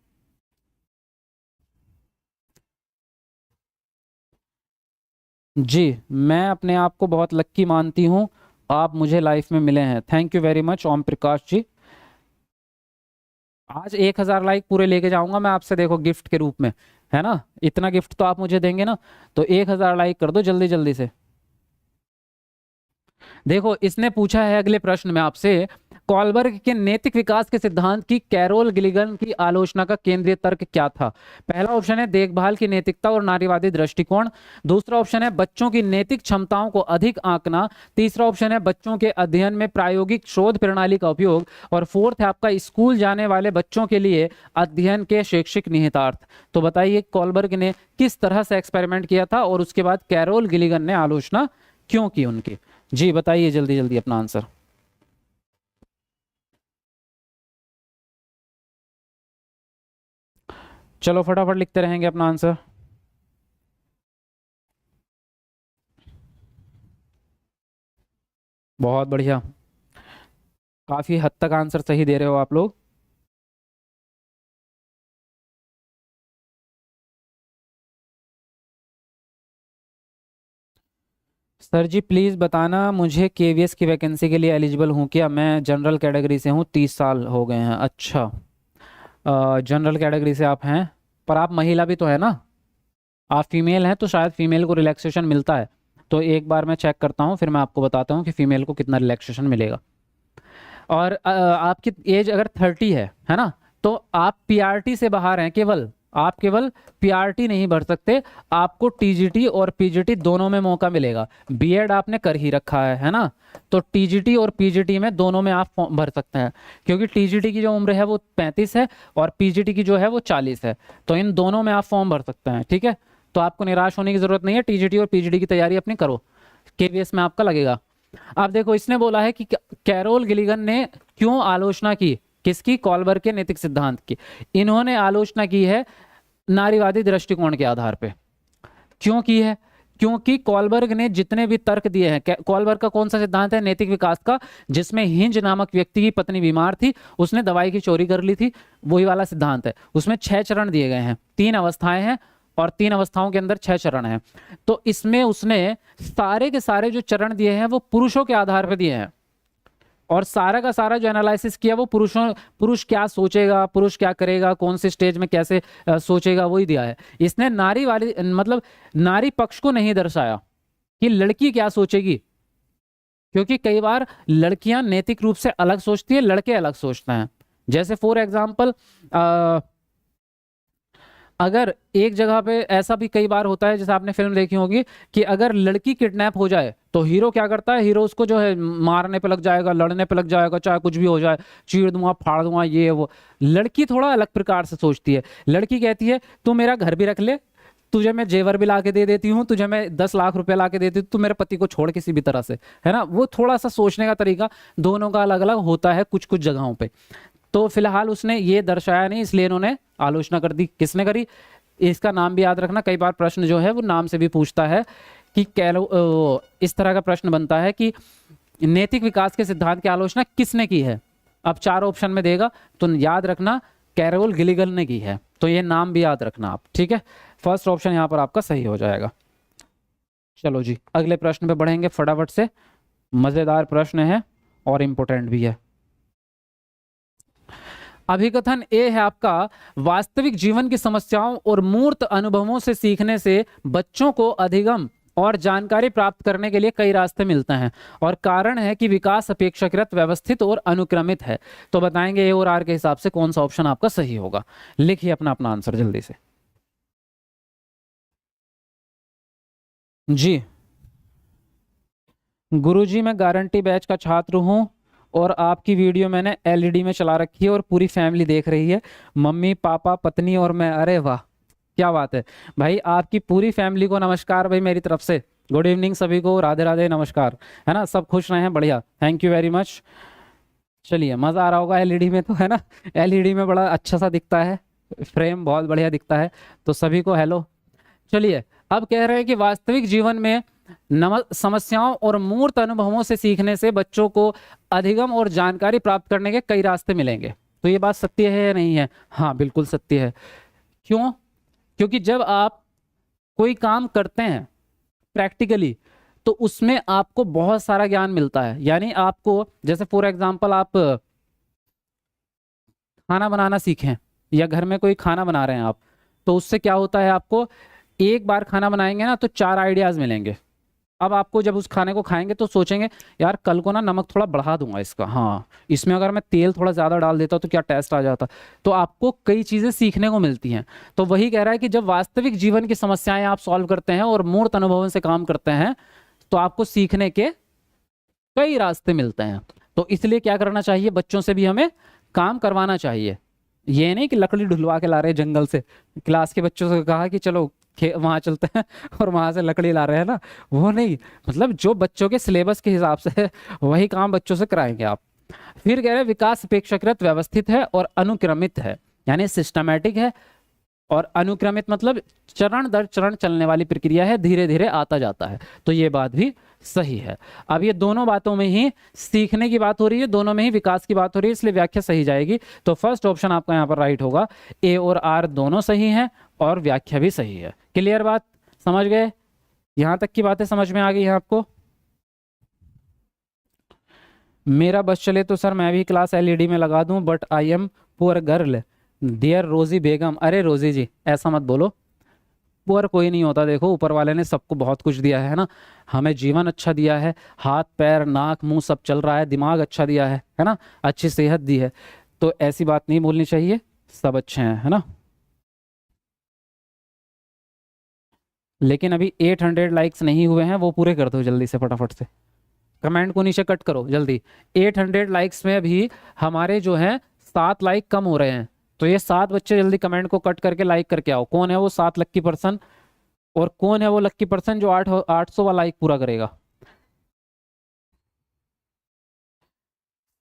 जी, मैं अपने आप को बहुत लक्की मानती हूँ, आप मुझे लाइफ में मिले हैं। Thank you very much Om Prakash ji. आज 1000 लाइक पूरे लेके जाऊंगा मैं आपसे, देखो गिफ्ट के रूप में। है ना, इतना गिफ्ट तो आप मुझे देंगे ना। तो 1000 लाइक कर दो जल्दी जल्दी से। देखो इसने पूछा है अगले प्रश्न में आपसे, कॉलबर्ग के नैतिक विकास के सिद्धांत की कैरोल गिलिगन की आलोचना का केंद्रीय तर्क क्या था। पहला ऑप्शन है देखभाल की नैतिकता और नारीवादी दृष्टिकोण। दूसरा ऑप्शन है बच्चों की नैतिक क्षमताओं को अधिक आंकना। तीसरा ऑप्शन है बच्चों के अध्ययन में प्रायोगिक शोध प्रणाली का उपयोग। और फोर्थ है आपका स्कूल जाने वाले बच्चों के लिए अध्ययन के शैक्षिक निहितार्थ। तो बताइए कॉलबर्ग ने किस तरह से एक्सपेरिमेंट किया था और उसके बाद कैरोल गिलिगन ने आलोचना क्यों की उनकी। जी बताइए जल्दी जल्दी अपना आंसर। चलो फटाफट लिखते रहेंगे अपना आंसर। बहुत बढ़िया, काफी हद तक आंसर सही दे रहे हो आप लोग। सर जी प्लीज़ बताना मुझे केवीएस की वैकेंसी के लिए एलिजिबल हूँ क्या। मैं जनरल कैटेगरी से हूँ, 30 साल हो गए हैं। अच्छा, जनरल कैटेगरी से आप हैं, पर आप महिला भी तो है ना। आप फीमेल हैं तो शायद फीमेल को रिलैक्सेशन मिलता है। तो एक बार मैं चेक करता हूँ फिर मैं आपको बताता हूँ कि फीमेल को कितना रिलैक्सेशन मिलेगा। और आपकी एज अगर 30 है ना, तो आप पीआरटी से बाहर हैं केवल। आप केवल पीआरटी नहीं भर सकते, आपको टीजीटी और पीजीटी दोनों में मौका मिलेगा। बीएड आपने कर ही रखा है ना, तो टीजीटी और पीजीटी में दोनों में आप फॉर्म भर सकते हैं। क्योंकि टीजीटी की जो उम्र है वो 35 है और पीजीटी की जो है वो 40 है, तो इन दोनों में आप फॉर्म भर सकते हैं। ठीक है, तो आपको निराश होने की जरूरत नहीं है, टीजीटी और पीजीटी की तैयारी अपनी करो, केवीएस में आपका लगेगा। अब देखो इसने बोला है कि कैरोल गिलिगन ने क्यों आलोचना की, किसकी, कॉलबर्ग के नैतिक सिद्धांत की। इन्होंने आलोचना की है नारीवादी दृष्टिकोण के आधार पे। क्यों की है, क्योंकि कॉलबर्ग ने जितने भी तर्क दिए हैं, कॉलबर्ग का कौन सा सिद्धांत है, नैतिक विकास का, जिसमें हिंज नामक व्यक्ति की पत्नी बीमार थी, उसने दवाई की चोरी कर ली थी, वही वाला सिद्धांत है। उसमें 6 चरण दिए गए हैं, 3 अवस्थाएं हैं और 3 अवस्थाओं के अंदर 6 चरण हैं। तो इसमें उसने सारे के सारे जो चरण दिए हैं वो पुरुषों के आधार पर दिए हैं, और सारा का सारा जो एनालिसिस किया वो पुरुष क्या सोचेगा, पुरुष क्या करेगा, कौन से स्टेज में कैसे सोचेगा, वही दिया है। इसने नारी वाली मतलब नारी पक्ष को नहीं दर्शाया कि लड़की क्या सोचेगी, क्योंकि कई बार लड़कियां नैतिक रूप से अलग सोचती है, लड़के अलग सोचते हैं। जैसे फॉर एग्जाम्पल अगर एक जगह पे ऐसा भी कई बार होता है, जैसे आपने फिल्म देखी होगी कि अगर लड़की किडनैप हो जाए तो हीरो क्या करता है, हीरो उसको जो है मारने पे लग जाएगा, लड़ने पे लग जाएगा, चाहे कुछ भी हो जाए, चीर दूंगा, फाड़ दूंगा, ये वो। लड़की थोड़ा अलग प्रकार से सोचती है। लड़की कहती है तू मेरा घर भी रख ले, तुझे मैं जेवर भी ला के दे देती हूँ, तुझे मैं 10 लाख रुपए ला के देती हूँ, तू मेरे पति को छोड़ किसी भी तरह से, है ना। वो थोड़ा सा सोचने का तरीका दोनों का अलग अलग होता है कुछ कुछ जगहों पे। तो फिलहाल उसने ये दर्शाया नहीं, इसलिए इन्होंने आलोचना कर दी। किसने करी, इसका नाम भी याद रखना, कई बार प्रश्न जो है वो नाम से भी पूछता है कि इस तरह का प्रश्न बनता है कि नैतिक विकास के सिद्धांत की आलोचना किसने की है। अब 4 ऑप्शन में देगा तो याद रखना कैरोल गिलिगन ने की है, तो ये नाम भी याद रखना आप। ठीक है, फर्स्ट ऑप्शन यहां पर आपका सही हो जाएगा। चलो जी अगले प्रश्न पे बढ़ेंगे फटाफट से, मजेदार प्रश्न है और इंपोर्टेंट भी है। अभिकथन ए है आपका, वास्तविक जीवन की समस्याओं और मूर्त अनुभवों से सीखने से बच्चों को अधिगम और जानकारी प्राप्त करने के लिए कई रास्ते मिलते हैं, और कारण है कि विकास अपेक्षाकृत व्यवस्थित और अनुक्रमित है। तो बताएंगे ए और आर के हिसाब से कौन सा ऑप्शन आपका सही होगा। लिखिए अपना अपना आंसर जल्दी से। जी गुरुजी मैं गारंटी बैच का छात्र हूं और आपकी वीडियो मैंने एलईडी में चला रखी है और पूरी फैमिली देख रही है, मम्मी पापा पत्नी और मैं। अरे वाह क्या बात है भाई, आपकी पूरी फैमिली को नमस्कार भाई मेरी तरफ से। गुड इवनिंग सभी को, राधे राधे, नमस्कार, है ना, सब खुश रहे हैं, बढ़िया, थैंक यू वेरी मच। चलिए मज़ा आ रहा होगा एलईडी में तो, है ना, एलईडी में बड़ा अच्छा सा दिखता है, फ्रेम बहुत बढ़िया दिखता है, तो सभी को हेलो। चलिए अब कह रहे हैं कि वास्तविक जीवन में समस्याओं और मूर्त अनुभवों से सीखने से बच्चों को अधिगम और जानकारी प्राप्त करने के कई रास्ते मिलेंगे। तो ये बात सत्य है या नहीं है? हाँ बिल्कुल सत्य है। क्यों? क्योंकि जब आप कोई काम करते हैं प्रैक्टिकली तो उसमें आपको बहुत सारा ज्ञान मिलता है। यानी आपको जैसे फॉर एग्जांपल आप खाना बनाना सीखें या घर में कोई खाना बना रहे हैं आप, तो उससे क्या होता है, आपको एक बार खाना बनाएंगे ना तो 4 आइडियाज मिलेंगे। अब आपको जब उस खाने को खाएंगे तो सोचेंगे यार कल को ना नमक थोड़ा बढ़ा दूंगा इसका, हाँ इसमें अगर मैं तेल थोड़ा ज़्यादा डाल देता तो क्या टेस्ट आ जाता। तो आपको कई चीज़ें सीखने को मिलती हैं। तो वही कह रहा है कि जब वास्तविक जीवन की समस्याएं आप सॉल्व करते हैं और मूर्त अनुभवों से काम करते हैं तो आपको सीखने के कई रास्ते मिलते हैं। तो इसलिए क्या करना चाहिए, बच्चों से भी हमें काम करवाना चाहिए। ये नहीं कि लकड़ी ढुलवा के ला रहे हैं जंगल से, क्लास के बच्चों से कहा कि चलो वहां चलते हैं और वहां से लकड़ी ला रहे हैं ना, वो नहीं। मतलब जो बच्चों के सिलेबस के हिसाब से है वही काम बच्चों से कराएंगे आप। फिर कह रहे हैं विकास अपेक्षाकृत व्यवस्थित है और अनुक्रमित है, यानी सिस्टमैटिक है। और अनुक्रमित मतलब चरण दर चरण चलने वाली प्रक्रिया है, धीरे धीरे आता जाता है। तो ये बात भी सही है। अब ये दोनों बातों में ही सीखने की बात हो रही है, दोनों में ही विकास की बात हो रही है, इसलिए व्याख्या सही जाएगी। तो फर्स्ट ऑप्शन आपका यहाँ पर राइट होगा, ए और आर दोनों सही हैं और व्याख्या भी सही है। क्लियर बात, समझ गए? यहां तक की बातें समझ में आ गई है आपको? मेरा बस चले तो सर मैं भी क्लास एलईडी में लगा दूं, but I am poor girl dear Rosy Begum. अरे रोजी जी ऐसा मत बोलो, पुअर कोई नहीं होता। देखो ऊपर वाले ने सबको बहुत कुछ दिया है ना, हमें जीवन अच्छा दिया है, हाथ पैर नाक मुंह सब चल रहा है, दिमाग अच्छा दिया है ना, अच्छी सेहत दी है। तो ऐसी बात नहीं बोलनी चाहिए, सब अच्छे हैं, है ना। लेकिन अभी 800 लाइक्स नहीं हुए हैं, वो पूरे कर दो जल्दी से, फटाफट से कमेंट को नीचे कट करो जल्दी। 800 लाइक्स में भी हमारे जो हैं 7 लाइक कम हो रहे हैं। तो ये 7 बच्चे जल्दी कमेंट को कट करके लाइक करके आओ। कौन है वो 7 लक्की पर्सन, और कौन है वो लक्की पर्सन जो 800 लाइक पूरा करेगा?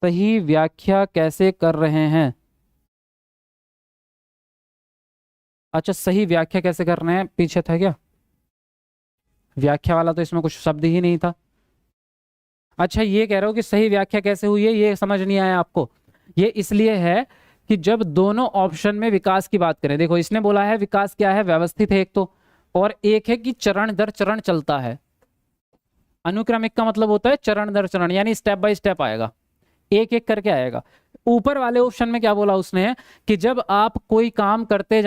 सही व्याख्या कैसे कर रहे हैं? अच्छा सही व्याख्या कैसे कर रहे हैं पीछे था क्या? व्याख्या वाला तो इसमें कुछ शब्द ही नहीं था। अच्छा ये कह रहे हो कि सही व्याख्या कैसे हुई है, ये समझ नहीं आया आपको? ये इसलिए है कि जब दोनों ऑप्शन में विकास की बात करें, देखो इसने बोला है विकास क्या है, व्यवस्थित है एक तो, और एक है कि चरण दर चरण चलता है। अनुक्रमिक का मतलब होता है चरण दर चरण, यानी स्टेप बाय स्टेप आएगा, एक एक करके आएगा। ऊपर वाले ऑप्शन में क्या बोला उसने कि जब आप कोई काम करते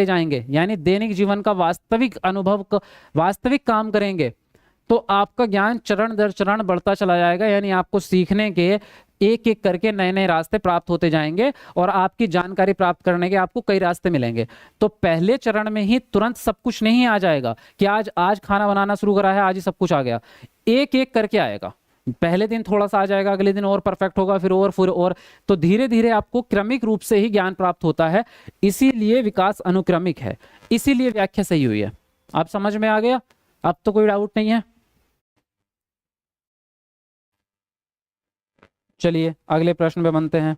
जाएंगे यानी दैनिक जीवन का वास्तविक अनुभव वास्तविक काम करेंगे तो आपका ज्ञान चरण दर चरण बढ़ता चला जाएगा, यानी आपको सीखने के एक एक करके नए नए रास्ते प्राप्त होते जाएंगे और आपकी जानकारी प्राप्त करने के आपको कई रास्ते मिलेंगे। तो पहले चरण में ही तुरंत सब कुछ नहीं आ जाएगा कि आज आज खाना बनाना शुरू करा है आज ही सब कुछ आ गया, एक एक करके आएगा। पहले दिन थोड़ा सा आ जाएगा, अगले दिन और परफेक्ट होगा, फिर और तो धीरे धीरे आपको क्रमिक रूप से ही ज्ञान प्राप्त होता है। इसीलिए विकास अनुक्रमिक है, इसीलिए व्याख्या सही हुई है। आप समझ में आ गया? अब तो कोई डाउट नहीं है। चलिए अगले प्रश्न पे बनते हैं।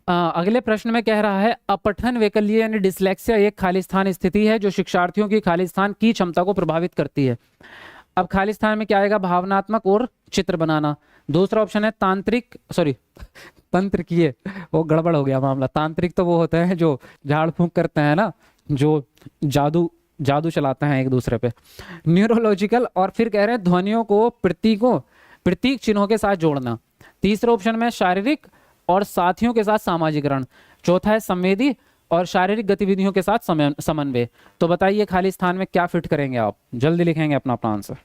अगले प्रश्न में कह रहा है अपठन वैकल्य यानी डिसलेक्सिया एक खालिस्तान स्थिति है जो शिक्षार्थियों की खालिस्तान की क्षमता को प्रभावित करती है। अब खालिस्तान में क्या आएगा? भावनात्मक और चित्र बनाना। दूसरा ऑप्शन है तांत्रिक, सॉरी तंत्र किए, वो गड़बड़ हो गया मामला। तांत्रिक तो वो होते हैं जो झाड़ फूंक करते हैं ना, जो जादू जादू चलाते हैं एक दूसरे पे। न्यूरोलॉजिकल, और फिर कह रहे हैं ध्वनियों को प्रतीक चिन्हों के साथ जोड़ना। तीसरा ऑप्शन में शारीरिक और साथियों के साथ सामाजिकरण। चौथा है संवेदी और शारीरिक गतिविधियों के साथ समन्वय। तो बताइए खाली स्थान में क्या फिट करेंगे आप? जल्दी लिखेंगे अपना अपना आंसर।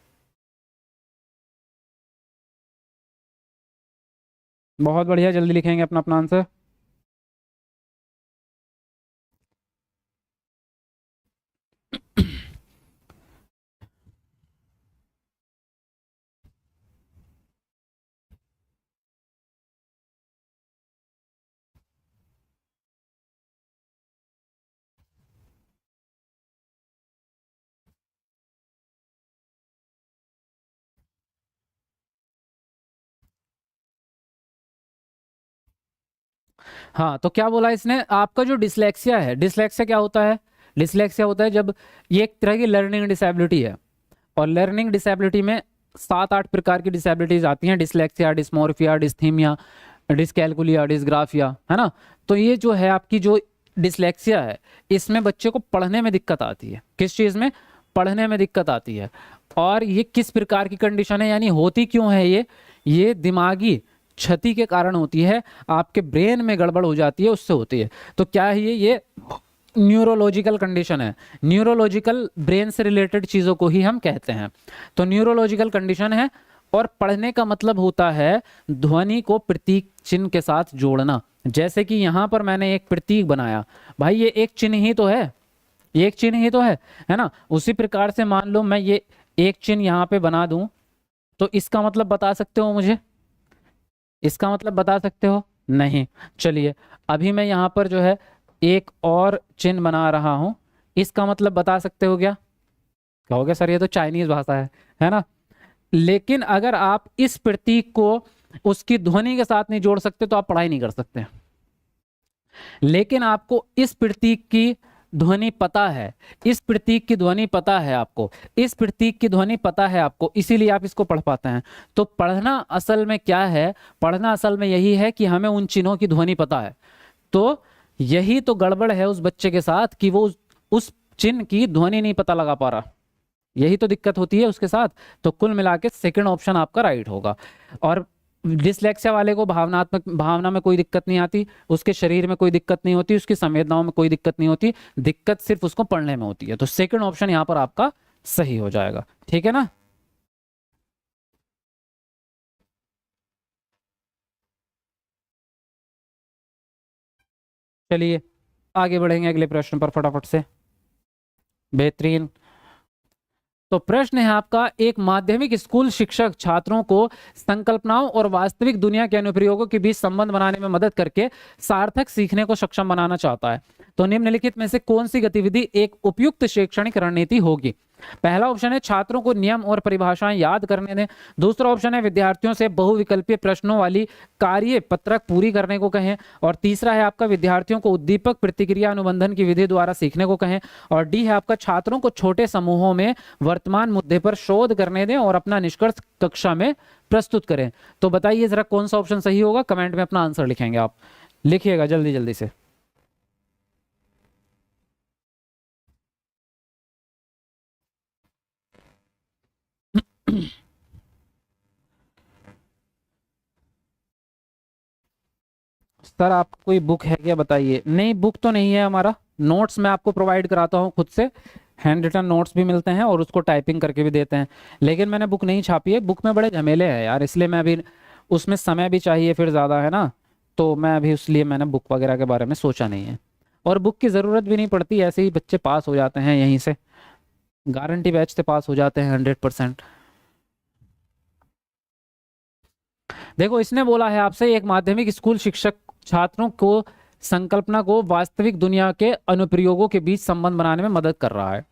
बहुत बढ़िया, जल्दी लिखेंगे अपना अपना आंसर। हाँ तो क्या बोला इसने, आपका जो डिसलेक्सिया है, डिसलेक्सिया क्या होता है? डिसलेक्सिया होता है जब, ये एक तरह की लर्निंग डिसेबिलिटी है, और लर्निंग डिसेबिलिटी में 7-8 प्रकार की डिसेबिलिटीज आती हैं। Dyslexia, dysmorphia, dysthymia, dyscalculia, dysgraphia, है ना। तो ये जो है आपकी जो डिसलेक्सिया है, इसमें बच्चे को पढ़ने में दिक्कत आती है। किस चीज़ में? पढ़ने में दिक्कत आती है। और ये किस प्रकार की कंडीशन है, यानी होती क्यों है ये दिमागी क्षति के कारण होती है, आपके ब्रेन में गड़बड़ हो जाती है, उससे होती है। तो क्या है ये न्यूरोलॉजिकल कंडीशन है। न्यूरोलॉजिकल ब्रेन से रिलेटेड चीज़ों को ही हम कहते हैं। तो न्यूरोलॉजिकल कंडीशन है। और पढ़ने का मतलब होता है ध्वनि को प्रतीक चिन्ह के साथ जोड़ना। जैसे कि यहाँ पर मैंने एक प्रतीक बनाया, भाई ये एक चिन्ह ही तो है, एक चिन्ह ही तो है ना। उसी प्रकार से मान लो मैं ये एक चिन्ह यहाँ पे बना दूं, तो इसका मतलब बता सकते हो मुझे? इसका मतलब बता सकते हो? नहीं। चलिए अभी मैं यहाँ पर जो है एक और चिन्ह बना रहा हूं, इसका मतलब बता सकते हो क्या? कहोगे सर ये तो चाइनीज भाषा है ना। लेकिन अगर आप इस प्रतीक को उसकी ध्वनि के साथ नहीं जोड़ सकते तो आप पढ़ाई नहीं कर सकते। लेकिन आपको इस प्रतीक की ध्वनि पता है, इस प्रतीक की ध्वनि पता है आपको, इस प्रतीक की ध्वनि पता है आपको, इसीलिए आप इसको पढ़ पाते हैं। तो पढ़ना असल में क्या है? पढ़ना असल में यही है कि हमें उन चिन्हों की ध्वनि पता है। तो यही तो गड़बड़ है उस बच्चे के साथ कि वो उस चिन्ह की ध्वनि नहीं पता लगा पा रहा, यही तो दिक्कत होती है उसके साथ। तो कुल मिला के सेकेंड ऑप्शन आपका राइट होगा। और डिसलेक्सिया वाले को भावना में कोई दिक्कत नहीं आती, उसके शरीर में कोई दिक्कत नहीं होती, उसकी संवेदनाओं में कोई दिक्कत नहीं होती, दिक्कत सिर्फ उसको पढ़ने में होती है। तो सेकंड ऑप्शन यहां पर आपका सही हो जाएगा। ठीक है ना। चलिए आगे बढ़ेंगे अगले प्रश्न पर फटाफट से। बेहतरीन। तो प्रश्न है आपका, एक माध्यमिक स्कूल शिक्षक छात्रों को संकल्पनाओं और वास्तविक दुनिया के अनुप्रयोगों के बीच संबंध बनाने में मदद करके सार्थक सीखने को सक्षम बनाना चाहता है। तो निम्नलिखित में से कौन सी गतिविधि एक उपयुक्त शैक्षणिक रणनीति होगी? पहला ऑप्शन है छात्रों को नियम और परिभाषाएं याद करने दें। दूसरा ऑप्शन है विद्यार्थियों से बहुविकल्पीय प्रश्नों वाली कार्य पत्रक पूरी करने को कहें। और तीसरा है आपका विद्यार्थियों को उद्दीपक प्रतिक्रिया अनुबंधन की विधि द्वारा सीखने को कहें। और डी है आपका छात्रों को छोटे समूहों में वर्तमान मुद्दे पर शोध करने दें और अपना निष्कर्ष कक्षा में प्रस्तुत करें। तो बताइए जरा कौन सा ऑप्शन सही होगा? कमेंट में अपना आंसर लिखेंगे, आप लिखिएगा जल्दी जल्दी से। सर आप कोई बुक है क्या बताइए? नहीं बुक तो नहीं है हमारा, नोट्स मैं आपको प्रोवाइड कराता हूँ खुद से, हैंड रिटन नोट्स भी मिलते हैं और उसको टाइपिंग करके भी देते हैं। लेकिन मैंने बुक नहीं छापी है, बुक में बड़े झमेले हैं यार, इसलिए मैं अभी उसमें समय भी चाहिए फिर ज़्यादा, है ना। तो मैं अभी इसलिए मैंने बुक वगैरह के बारे में सोचा नहीं है। और बुक की ज़रूरत भी नहीं पड़ती, ऐसे ही बच्चे पास हो जाते हैं यहीं से, गारंटी बैच से पास हो जाते हैं 100%। देखो इसने बोला है आपसे एक माध्यमिक स्कूल शिक्षक छात्रों को संकल्पना को वास्तविक दुनिया के अनुप्रयोगों के बीच संबंध बनाने में मदद कर रहा है।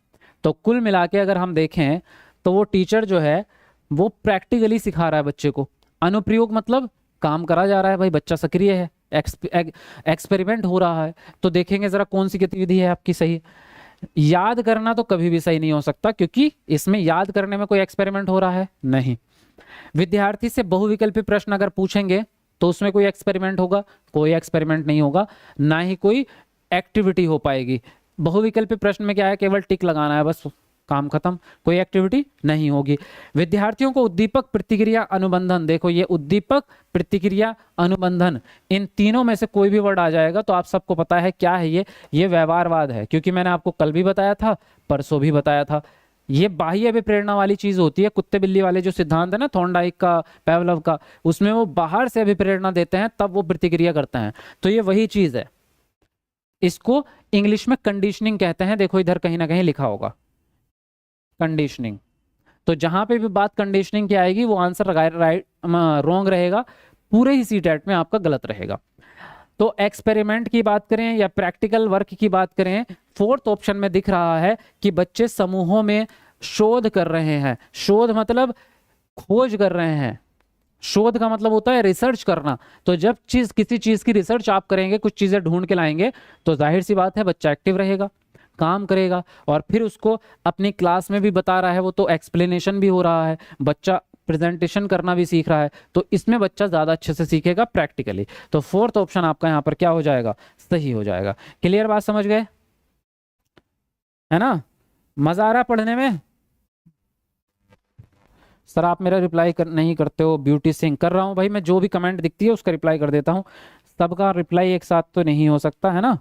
तो कुल मिला के अगर हम देखें तो वो टीचर जो है वो प्रैक्टिकली सिखा रहा है बच्चे को। अनुप्रयोग मतलब काम करा जा रहा है, भाई बच्चा सक्रिय है, एक्सपेरिमेंट हो रहा है। तो देखेंगे जरा कौन सी गतिविधि है आपकी सही। याद करना तो कभी भी सही नहीं हो सकता क्योंकि इसमें याद करने में कोई एक्सपेरिमेंट हो रहा है नहीं। विद्यार्थी से बहुविकल्पी प्रश्न अगर पूछेंगे तो उसमें कोई एक्सपेरिमेंट होगा? कोई एक्सपेरिमेंट नहीं होगा, ना ही कोई एक्टिविटी हो पाएगी। बहुविकल्पी प्रश्न में क्या है, केवल टिक लगाना है बस, काम खत्म, कोई एक्टिविटी नहीं होगी। विद्यार्थियों को उद्दीपक प्रतिक्रिया अनुबंधन, देखो ये उद्दीपक प्रतिक्रिया अनुबंधन, इन तीनों में से कोई भी वर्ड आ जाएगा तो आप सबको पता है क्या है ये व्यवहारवाद है, क्योंकि मैंने आपको कल भी बताया था, परसों भी बताया था। ये बाह्य अभिप्रेरणा वाली चीज होती है, कुत्ते बिल्ली वाले जो सिद्धांत है ना थॉर्नडाइक का, पेवलव का, उसमें वो बाहर से अभिप्रेरणा देते हैं तब वो प्रतिक्रिया करते हैं। तो ये वही चीज है, इसको इंग्लिश में कंडीशनिंग कहते हैं। देखो इधर कहीं ना कहीं लिखा होगा कंडीशनिंग। तो जहां पे भी बात कंडीशनिंग की आएगी वो आंसर राइट रॉन्ग रहेगा, पूरे ही सीटेट में आपका गलत रहेगा। तो एक्सपेरिमेंट की बात करें या प्रैक्टिकल वर्क की बात करें, फोर्थ ऑप्शन में दिख रहा है कि बच्चे समूहों में शोध कर रहे हैं। शोध मतलब खोज कर रहे हैं, शोध का मतलब होता है रिसर्च करना। तो जब किसी चीज की रिसर्च आप करेंगे, कुछ चीजें ढूंढ के लाएंगे, तो जाहिर सी बात है बच्चा एक्टिव रहेगा, काम करेगा, और फिर उसको अपनी क्लास में भी बता रहा है, वो तो एक्सप्लेनेशन भी हो रहा है, बच्चा प्रेजेंटेशन करना भी सीख रहा है। तो इसमें बच्चा ज्यादा अच्छे से सीखेगा प्रैक्टिकली। तो फोर्थ ऑप्शन आपका यहाँ पर क्या हो जाएगा, सही हो जाएगा। क्लियर बात, समझ गए है ना? मजा आ रहा पढ़ने में? सर आप मेरा रिप्लाई नहीं करते हो। ब्यूटी सिंह कर रहा हूँ भाई, मैं जो भी कमेंट दिखती है उसका रिप्लाई कर देता हूँ। सबका रिप्लाई एक साथ तो नहीं हो सकता है ना।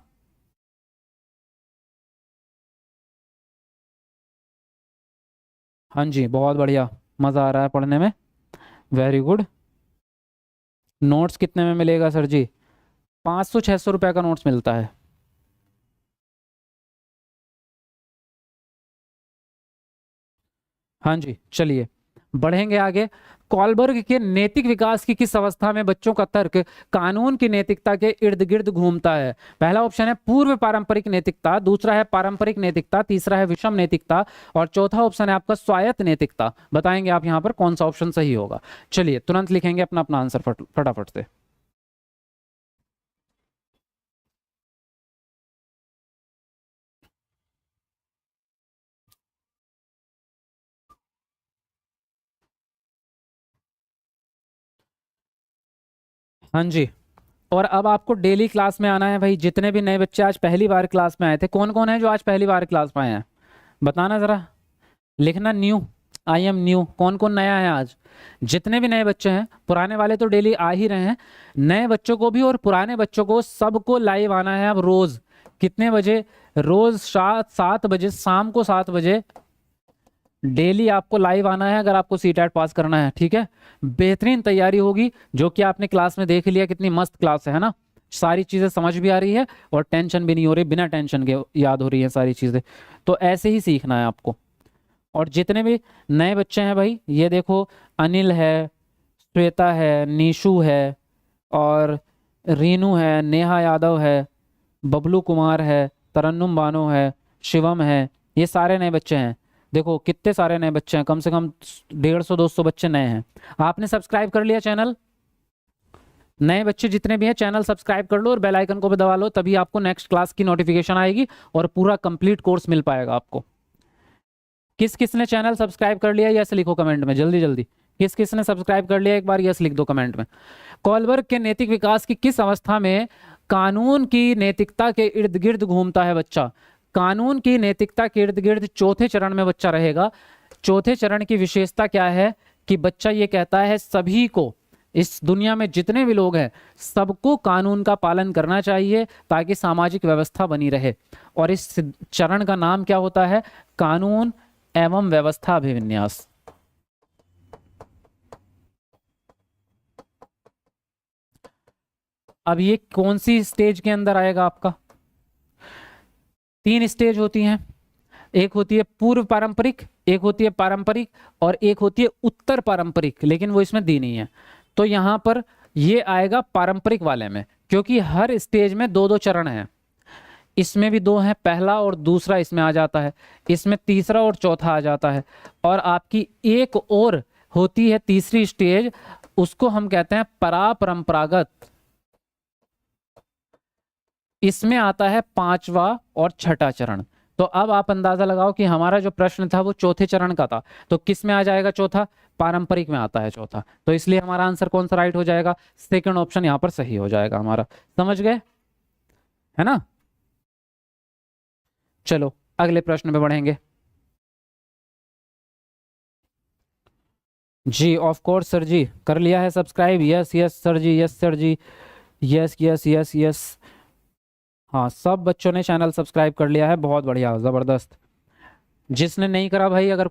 हाँ जी बहुत बढ़िया, मज़ा आ रहा है पढ़ने में। Very good. नोट्स कितने में मिलेगा सर जी? 500-600 रुपये का नोट्स मिलता है। हाँ जी चलिए बढ़ेंगे आगे। कॉलबर्ग के नैतिक विकास की किस अवस्था में बच्चों का तर्क कानून की नैतिकता के इर्द गिर्द घूमता है? पहला ऑप्शन है पूर्व पारंपरिक नैतिकता, दूसरा है पारंपरिक नैतिकता, तीसरा है विषम नैतिकता और चौथा ऑप्शन है आपका स्वायत्त नैतिकता। बताएंगे आप यहाँ पर कौन सा ऑप्शन सही होगा। चलिए तुरंत लिखेंगे अपना अपना आंसर फटाफट से। हाँ जी। और अब आपको डेली क्लास में आना है भाई। जितने भी नए बच्चे आज पहली बार क्लास में आए थे, कौन कौन है जो आज पहली बार क्लास में आए हैं, बताना जरा। लिखना न्यू, आई एम न्यू। कौन कौन नया है आज? जितने भी नए बच्चे हैं, पुराने वाले तो डेली आ ही रहे हैं, नए बच्चों को भी और पुराने बच्चों को सबको लाइव आना है अब रोज। कितने बजे? रोज 7 बजे, शाम को 7 बजे डेली आपको लाइव आना है अगर आपको सीटेट पास करना है, ठीक है। बेहतरीन तैयारी होगी, जो कि आपने क्लास में देख लिया कितनी मस्त क्लास है ना। सारी चीजें समझ भी आ रही है और टेंशन भी नहीं हो रही, बिना टेंशन के याद हो रही है सारी चीजें। तो ऐसे ही सीखना है आपको। और जितने भी नए बच्चे हैं भाई, ये देखो, अनिल है, श्वेता है, नीशू है और रीनू है, नेहा यादव है, बबलू कुमार है, तरन्नुम बानो है, शिवम है, ये सारे नए बच्चे हैं। देखो कितने सारे नए बच्चे हैं, कम से कम 150-200 बच्चे नए हैं। आपने सब्सक्राइब कर लिया चैनल? नए बच्चे जितने भी हैं चैनल सब्सक्राइब कर लो और बेल आइकन को भी दबा लो, तभी आपको नेक्स्ट क्लास की नोटिफिकेशन आएगी और पूरा कंप्लीट कोर्स मिल पाएगा आपको। किस किस ने चैनल सब्सक्राइब कर लिया यस लिखो कमेंट में, जल्दी जल्दी। किस किस ने सब्सक्राइब कर लिया एक बार यस लिख दो कमेंट में। कॉलबर्ग के नैतिक विकास की किस अवस्था में कानून की नैतिकता के इर्द गिर्द घूमता है बच्चा? कानून की नैतिकता के इर्द गिर्द चौथे चरण में बच्चा रहेगा। चौथे चरण की विशेषता क्या है कि बच्चा ये कहता है सभी को, इस दुनिया में जितने भी लोग हैं सबको कानून का पालन करना चाहिए ताकि सामाजिक व्यवस्था बनी रहे। और इस चरण का नाम क्या होता है? कानून एवं व्यवस्था अभिविन्यास। अब ये कौन सी स्टेज के अंदर आएगा आपका? 3 स्टेज होती हैं, एक होती है पूर्व पारंपरिक, एक होती है पारंपरिक और एक होती है उत्तर पारंपरिक, लेकिन वो इसमें दी नहीं है। तो यहां पर ये आएगा पारंपरिक वाले में, क्योंकि हर स्टेज में 2-2 चरण हैं। इसमें भी 2 हैं, पहला और दूसरा इसमें आ जाता है, इसमें तीसरा और चौथा आ जाता है। और आपकी एक और होती है तीसरी स्टेज, उसको हम कहते हैं परापरंपरागत। इसमें आता है 5वां और छठा चरण। तो अब आप अंदाजा लगाओ कि हमारा जो प्रश्न था वो चौथे चरण का था, तो किस में आ जाएगा चौथा? पारंपरिक में आता है चौथा। तो इसलिए हमारा आंसर कौन सा राइट हो जाएगा? सेकंड ऑप्शन यहां पर सही हो जाएगा हमारा। समझ गए है ना? चलो अगले प्रश्न पे बढ़ेंगे। जी ऑफ कोर्स सर जी, कर लिया है सब्सक्राइब। यस यस सर जी, यस सर जी, यस यस यस यस। हाँ सब बच्चों ने चैनल सब्सक्राइब कर लिया है, बहुत बढ़िया, ज़बरदस्त। जिसने नहीं करा भाई, अगर